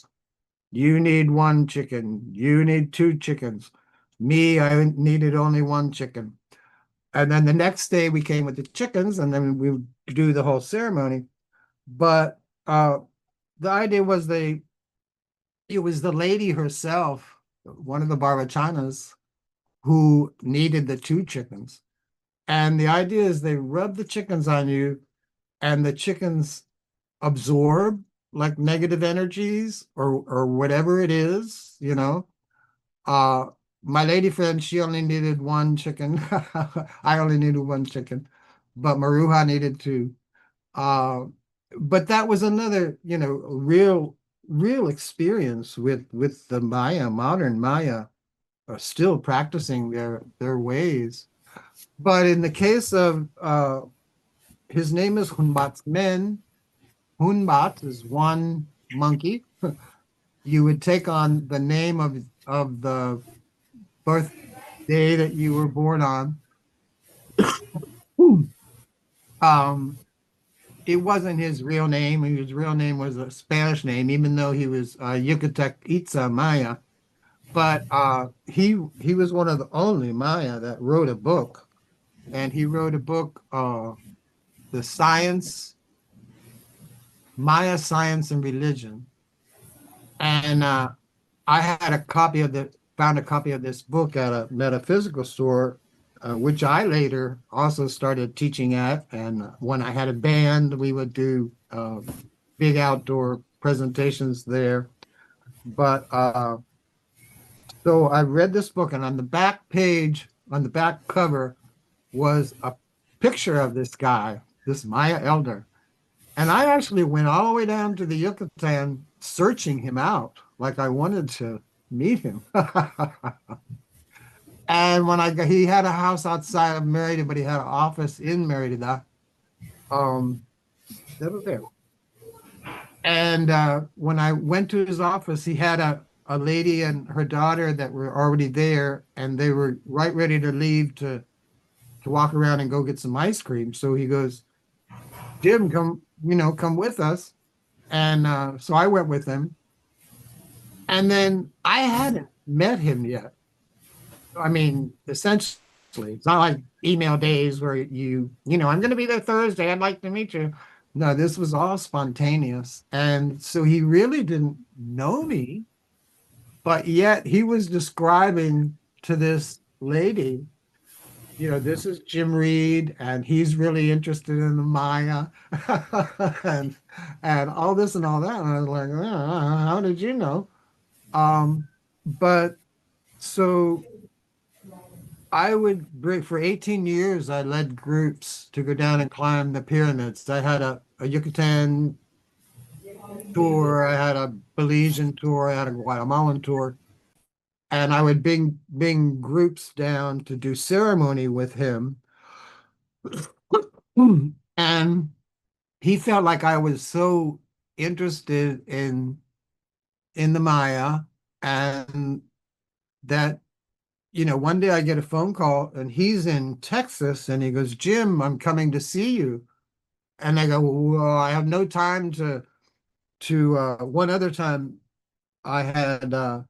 Speaker 1: you need one chicken, you need two chickens. Me, I needed only one chicken. And then the next day we came with the chickens, and then we would do the whole ceremony. But the idea was it was the lady herself, one of the Barbachanas, who needed the two chickens. And the idea is they rub the chickens on you, and the chickens absorb like negative energies or whatever it is, you know. Uh, my lady friend, she only needed one chicken. I only needed one chicken, but Maruja needed two. Uh, but that was another, real experience with the Maya, modern Maya, are still practicing their ways. But in the case of his name is Hunbat's men. Hunbat is one monkey. You would take on the name of the birthday that you were born on. Um, it wasn't his real name. His real name was a Spanish name, even though he was Yucatec Itza Maya. But he was one of the only Maya that wrote a book, and he wrote a book, The Science, Maya Science and Religion. And I had a copy of found a copy of this book at a metaphysical store, which I later also started teaching at. And when I had a band, we would do big outdoor presentations there. But so I read this book, and on the back page, on the back cover, was a picture of this guy, this Maya elder. And I actually went all the way down to the Yucatan searching him out, like I wanted to meet him. And when he had a house outside of Merida, but he had an office in Merida. Um, that was there. And when I went to his office, he had a lady and her daughter that were already there, and they were right ready to leave to walk around and go get some ice cream. So he goes, Jim, come with us. And so I went with him. And then I hadn't met him yet. I mean, essentially, it's not like email days where I'm going to be there Thursday. I'd like to meet you. No, this was all spontaneous. And so he really didn't know me, but yet he was describing to this lady, this is Jim Reed, and he's really interested in the Maya and all this and all that. And I was like, how did you know? But so I would bring for 18 years, I led groups to go down and climb the pyramids. I had a Yucatan tour, I had a Belizean tour, I had a Guatemalan tour, and I would bring groups down to do ceremony with him. And he felt like I was so interested in the Maya, and that one day I get a phone call and he's in Texas, and he goes, Jim, I'm coming to see you. And I go, well, I have no time one other time I had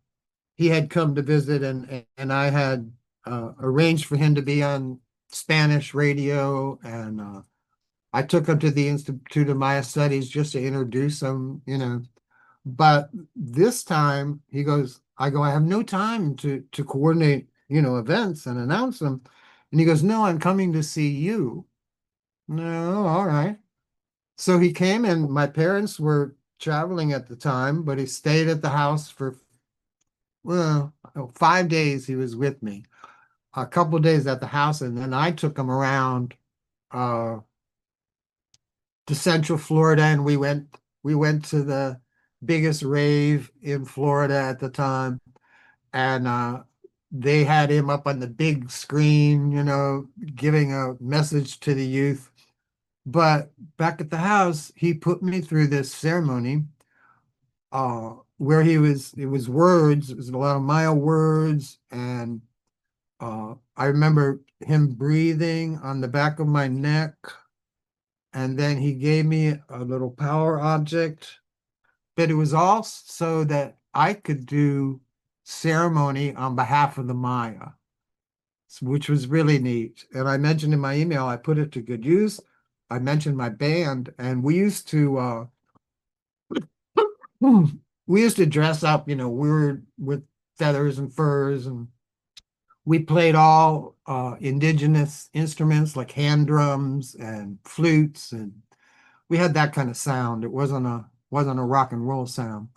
Speaker 1: he had come to visit, and I had arranged for him to be on Spanish radio, and I took him to the Institute of Maya Studies just to introduce him. But this time he goes, I have no time to coordinate, events and announce them. And he goes, no, I'm coming to see you. No, all right. So he came, and my parents were traveling at the time, but he stayed at the house for, well, 5 days he was with me, a couple of days at the house, and then I took him around uh to Central Florida, and we went to the biggest rave in Florida at the time, and they had him up on the big screen, giving a message to the youth. But back at the house, he put me through this ceremony where it was words, it was a lot of Maya words, and I remember him breathing on the back of my neck, and then he gave me a little power object, but it was all so that I could do ceremony on behalf of the Maya, which was really neat. And I mentioned in my email, I put it to good use. I mentioned my band, and we used to we used to dress up, we were with feathers and furs, and we played all indigenous instruments like hand drums and flutes, and we had that kind of sound. It wasn't a rock and roll sound.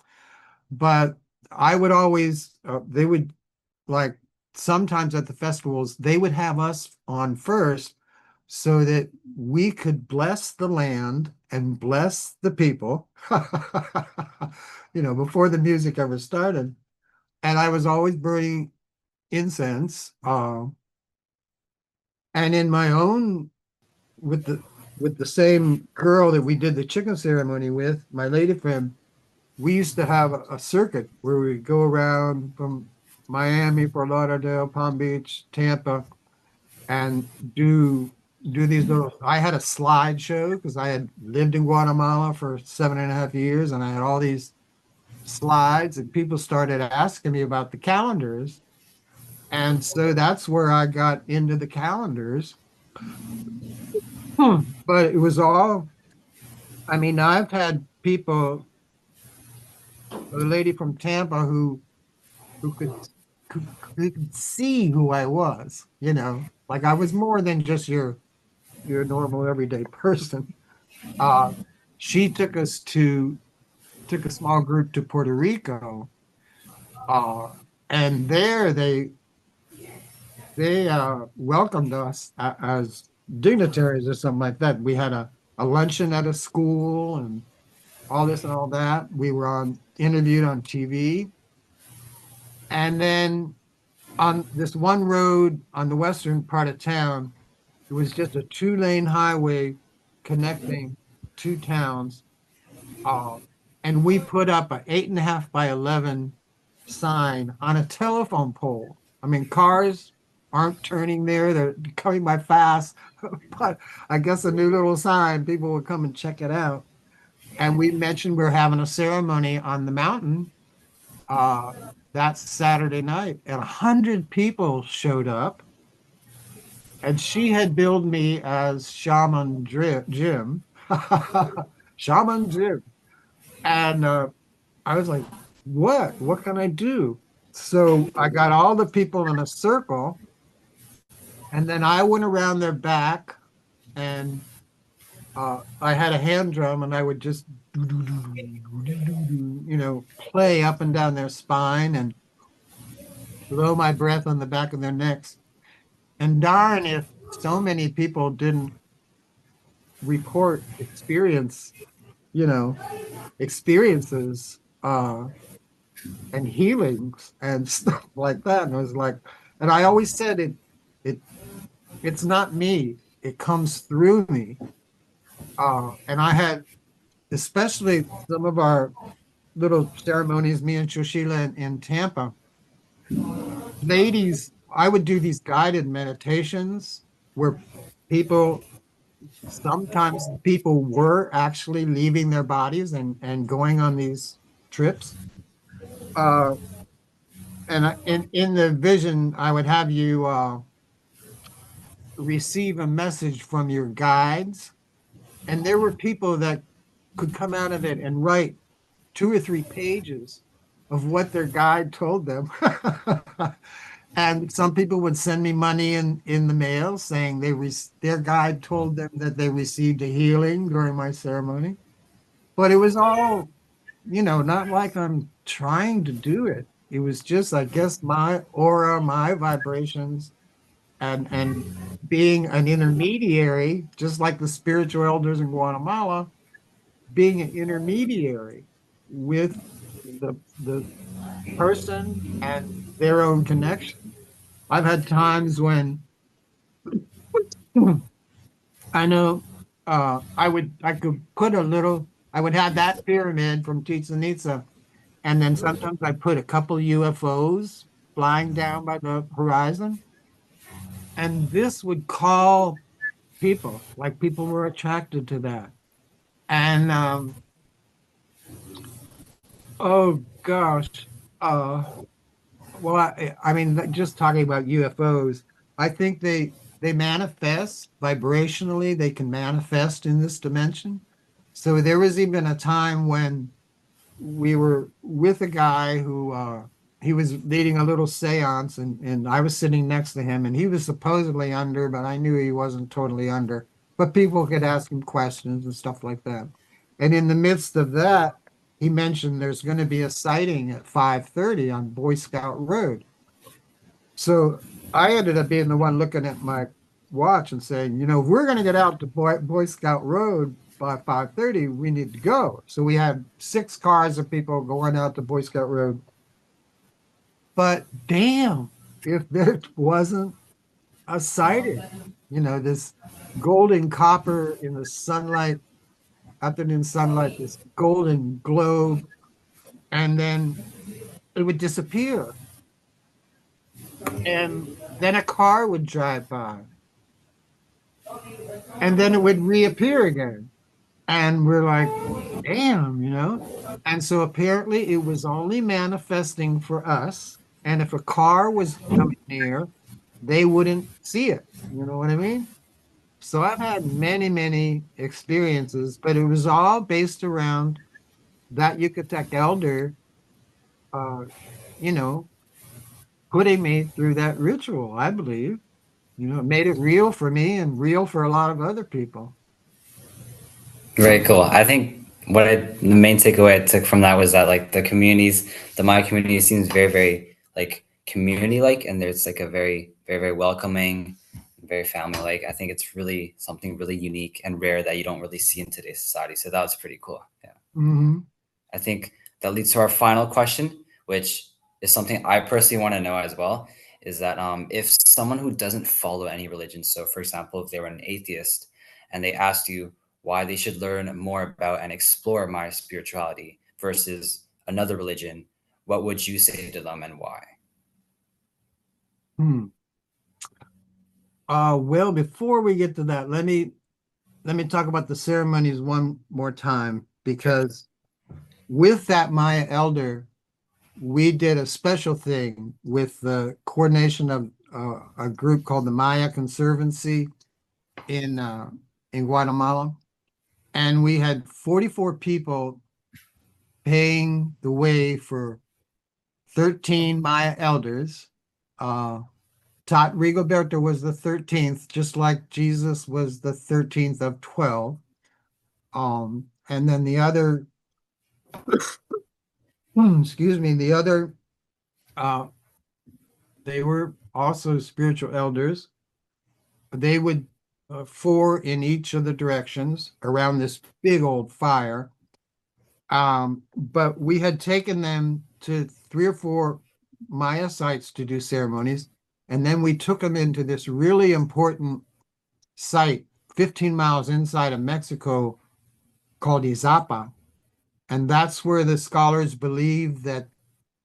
Speaker 1: But I would always they would like sometimes at the festivals they would have us on first so that we could bless the land and bless the people, before the music ever started. And I was always burning incense. And in my own with the same girl that we did the chicken ceremony with, my lady friend, we used to have a circuit where we go around from Miami, Fort Lauderdale, Palm Beach, Tampa, and do these little. I had a slideshow because I had lived in Guatemala for 7.5 years, and I had all these slides, and people started asking me about the calendars, and so that's where I got into the calendars. But it was all. I mean, I've had people, a lady from Tampa who could see who I was, like I was more than just your normal everyday person. Uh, she took a small group to Puerto Rico, uh, and there they welcomed us as dignitaries or something like that. We had a luncheon at a school and all this and all that. We were on interviewed on TV, and then on this one road on the western part of town, it was just a two-lane highway connecting two towns. Uh, and we put up a 8.5 by 11 sign on a telephone pole. I mean, cars aren't turning there, they're coming by fast. But I guess a new little sign, people would come and check it out. And we mentioned we're having a ceremony on the mountain uh, that Saturday night, and 100 people showed up. And she had billed me as Jim, Shaman Jim. And I was like, what? What can I do? So I got all the people in a circle, and then I went around their back, and I had a hand drum, and I would just play up and down their spine and blow my breath on the back of their necks. And darn if so many people didn't report you know, experiences and healings and stuff like that. And I was like, and I always said it it's not me. It comes through me. And I had especially some of our little ceremonies, me and Shoshila in Tampa, ladies, I would do these guided meditations where people sometimes people were actually leaving their bodies and going on these trips. Uh, and in the vision, I would have you receive a message from your guides. And there were people that could come out of it and write 2 or 3 pages of what their guide told them. And some people would send me money in the mail saying their guide told them that they received a healing during my ceremony. But it was all, not like I'm trying to do it. It was just, I guess, my aura, my vibrations, and being an intermediary, just like the spiritual elders in Guatemala, being an intermediary with the person and their own connection. I've had times when I know I could put I would have that pyramid from Chichen Itza, and then sometimes I put a couple UFOs flying down by the horizon, and this would call people, like people were attracted to that. And oh gosh, uh, well, I mean, just talking about UFOs, I think they manifest vibrationally. They can manifest in this dimension. So there was even a time when we were with a guy who he was leading a little seance, and I was sitting next to him, and he was supposedly under, but I knew he wasn't totally under. But people could ask him questions and stuff like that. And in the midst of that, he mentioned there's going to be a sighting at 5:30 on Boy Scout Road. So I ended up being the one looking at my watch and saying, if we're going to get out to Boy Scout Road by 5:30, we need to go. So we had 6 cars of people going out to Boy Scout Road. But damn, if there wasn't a sighting, this golden copper in the sunlight, afternoon sunlight, this golden globe, and then it would disappear. And then a car would drive by, and then it would reappear again. And we're like, damn. And so apparently it was only manifesting for us. And if a car was coming near, they wouldn't see it. You know what I mean? So I've had many, many experiences, but it was all based around that Yucatec elder, uh, you know, putting me through that ritual, I believe. It made it real for me and real for a lot of other people.
Speaker 2: Very cool. I think the main takeaway I took from that was that like the Maya community seems very, very like community like, and there's like a very, very, very welcoming, very family like. I think it's really something really unique and rare that you don't really see in today's society. So that was pretty cool. Yeah.
Speaker 1: Mm-hmm.
Speaker 2: I think that leads to our final question, which is something I personally want to know as well. Is that if someone who doesn't follow any religion, so for example, if they were an atheist and they asked you why they should learn more about and explore my spirituality versus another religion, what would you say to them and why?
Speaker 1: Well, before we get to that, let me talk about the ceremonies one more time, because with that Maya elder, we did a special thing with the coordination of a group called the Maya Conservancy in Guatemala, and we had 44 people paying the way for 13 Maya elders. Tot Rigoberto was the 13th, just like Jesus was the 13th of 12. And then the other, excuse me, the other, they were also spiritual elders. They would, 4 in each of the directions around this big old fire. But we had taken them to 3 or 4 Maya sites to do ceremonies. And then we took them into this really important site 15 miles inside of Mexico called Izapa. And that's where the scholars believe that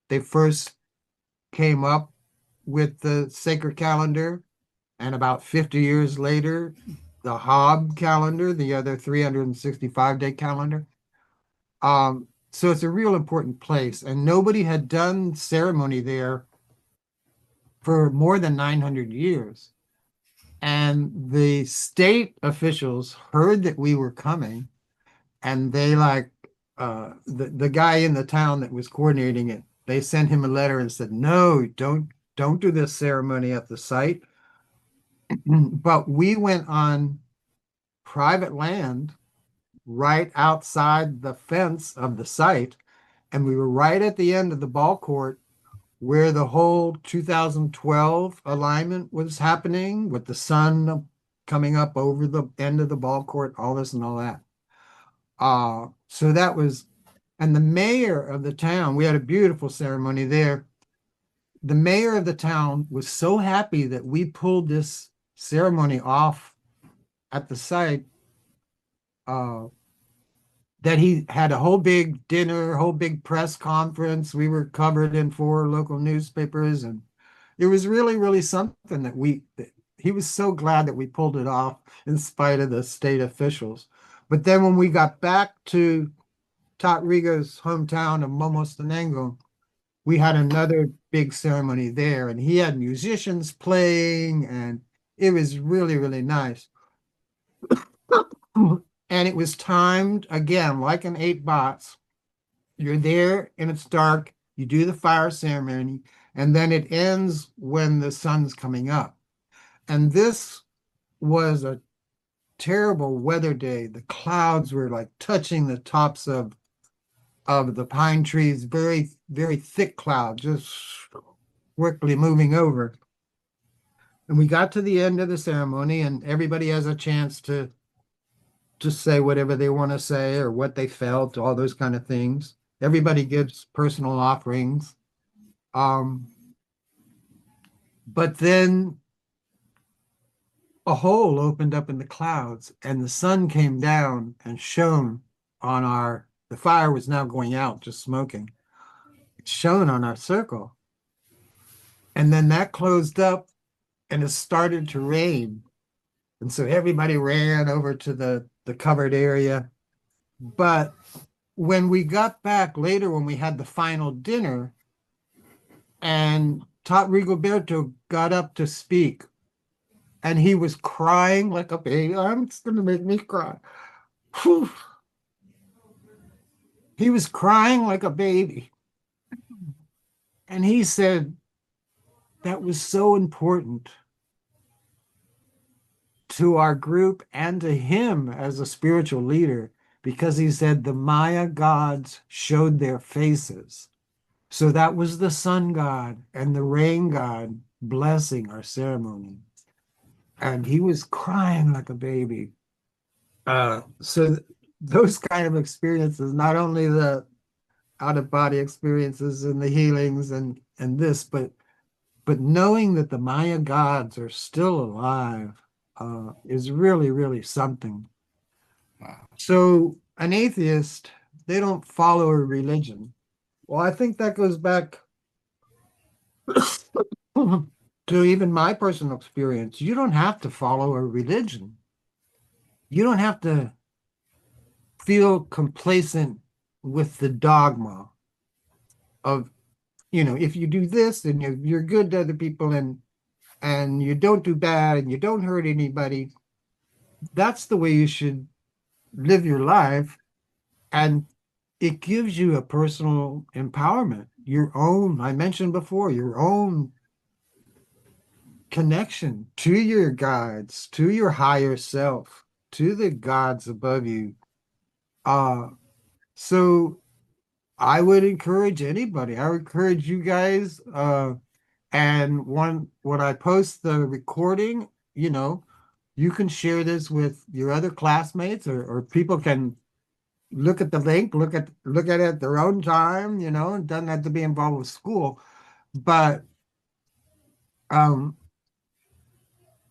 Speaker 1: they first came up with the sacred calendar. And about 50 years later, the Hob calendar, the other 365-day calendar. So it's a real important place. And nobody had done ceremony there for more than 900 years. And the state officials heard that we were coming, and they the guy in the town that was coordinating it, they sent him a letter and said, no, don't do this ceremony at the site. But we went on private land right outside the fence of the site, and we were right at the end of the ball court where the whole 2012 alignment was happening, with the sun coming up over the end of the ball court, all this and all that. So that was, and the mayor of the town, we had a beautiful ceremony there. The mayor of the town was so happy that we pulled this ceremony off at the site, that he had a whole big dinner, whole big press conference. We were covered in 4 local newspapers, and it was really, really something that he was so glad that we pulled it off in spite of the state officials. But then when we got back to Tot Rigo's hometown of Momostenango, we had another big ceremony there, and he had musicians playing, and it was really, really nice. And it was timed again, like an 8 bots. You're there and it's dark. You do the fire ceremony, and then it ends when the sun's coming up. And this was a terrible weather day. The clouds were like touching the tops of the pine trees, very, very thick cloud, just quickly moving over. And we got to the end of the ceremony, and everybody has a chance to just say whatever they want to say or what they felt, all those kind of things. Everybody gives personal offerings. Um, but then a hole opened up in the clouds, and the sun came down and shone on the fire was now going out, just smoking. It shone on our circle. And then that closed up and it started to rain. And so everybody ran over to the covered area. But when we got back later, when we had the final dinner, and Tot Rigoberto got up to speak, and he was crying like a baby. It's going to make me cry. Whew. He was crying like a baby. And he said that was so important to our group and to him as a spiritual leader, because he said the Maya gods showed their faces. So that was the sun god and the rain god blessing our ceremony. And he was crying like a baby. So those kind of experiences, not only the out-of-body experiences and the healings and this, but knowing that the Maya gods are still alive is really, really something.
Speaker 2: Wow.
Speaker 1: So an atheist, they don't follow a religion. Well, I think that goes back to even my personal experience. You don't have to follow a religion. You don't have to feel complacent with the dogma of, if you do this, then you're good to other people, and you don't do bad and you don't hurt anybody. That's the way you should live your life. And it gives you a personal empowerment, your own, I mentioned before, your own connection to your guides, to your higher self, to the gods above you. So I would encourage anybody, I would encourage you guys, and when I post the recording, you can share this with your other classmates, or people can look at the link, look at it at their own time, it doesn't have to be involved with school. But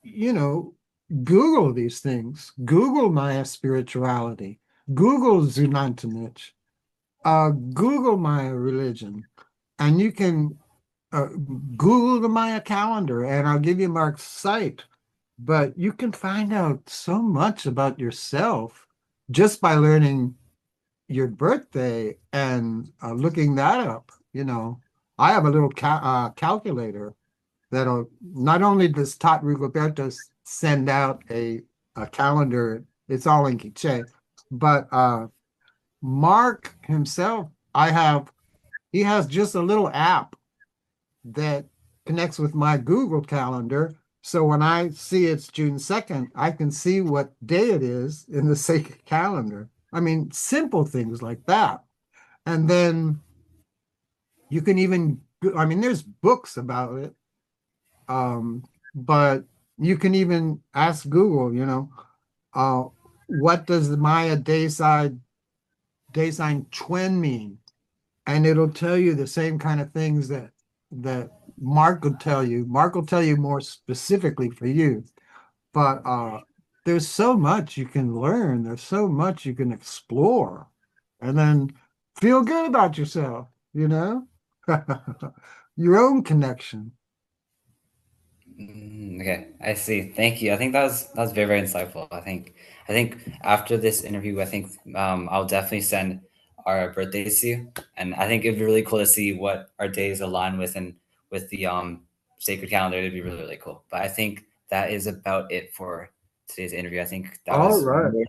Speaker 1: you know, Google these things. Google Maya spirituality. Google Zunantanich. Google Maya religion. And you can Google the Maya calendar, and I'll give you Mark's site. But you can find out so much about yourself just by learning your birthday and looking that up. I have a little calculator that'll, not only does Tot Rigoberto send out a calendar, it's all in Quiche, but Mark himself, he has just a little app that connects with my Google Calendar. So when I see it's June 2nd, I can see what day it is in the sacred calendar. I mean, simple things like that. And then you can even, I mean, there's books about it. But you can even ask Google, what does the Maya day sign Chuen mean? And it'll tell you the same kind of things that Mark will tell you. Mark will tell you more specifically for you. But there's so much you can learn. There's so much you can explore. And then feel good about yourself, your own connection.
Speaker 2: Okay, I see. Thank you. I think that was very, very insightful. I think after this interview, I think I'll definitely send our birthdays to you, and I think it'd be really cool to see what our days align with, and with the sacred calendar. It'd be really, really cool. But I think that is about it for today's interview. I think that
Speaker 1: All
Speaker 2: was
Speaker 1: right.
Speaker 2: more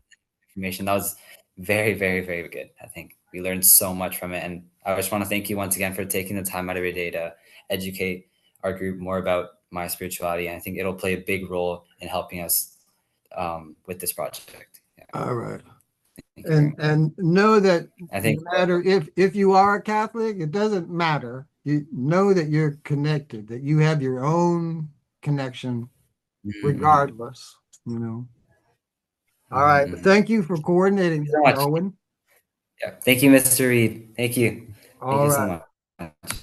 Speaker 2: information. That was very, very, very good, I think. we learned so much from it. And I just want to thank you once again for taking the time out of your day to educate our group more about my spirituality. And I think it'll play a big role in helping us with this project. Yeah.
Speaker 1: All right.
Speaker 2: Thank you very much.
Speaker 1: And know that
Speaker 2: I think
Speaker 1: no matter if you are a Catholic, it doesn't matter. You know that you're connected, that you have your own connection regardless, you know. All right.
Speaker 2: Mhm.
Speaker 1: Thank you for coordinating
Speaker 2: Thank you so
Speaker 1: that,
Speaker 2: much.
Speaker 1: Owen.
Speaker 2: Yeah. Thank you, Mr. Reed. Thank you. Thank
Speaker 1: All
Speaker 2: you
Speaker 1: right.
Speaker 2: so much.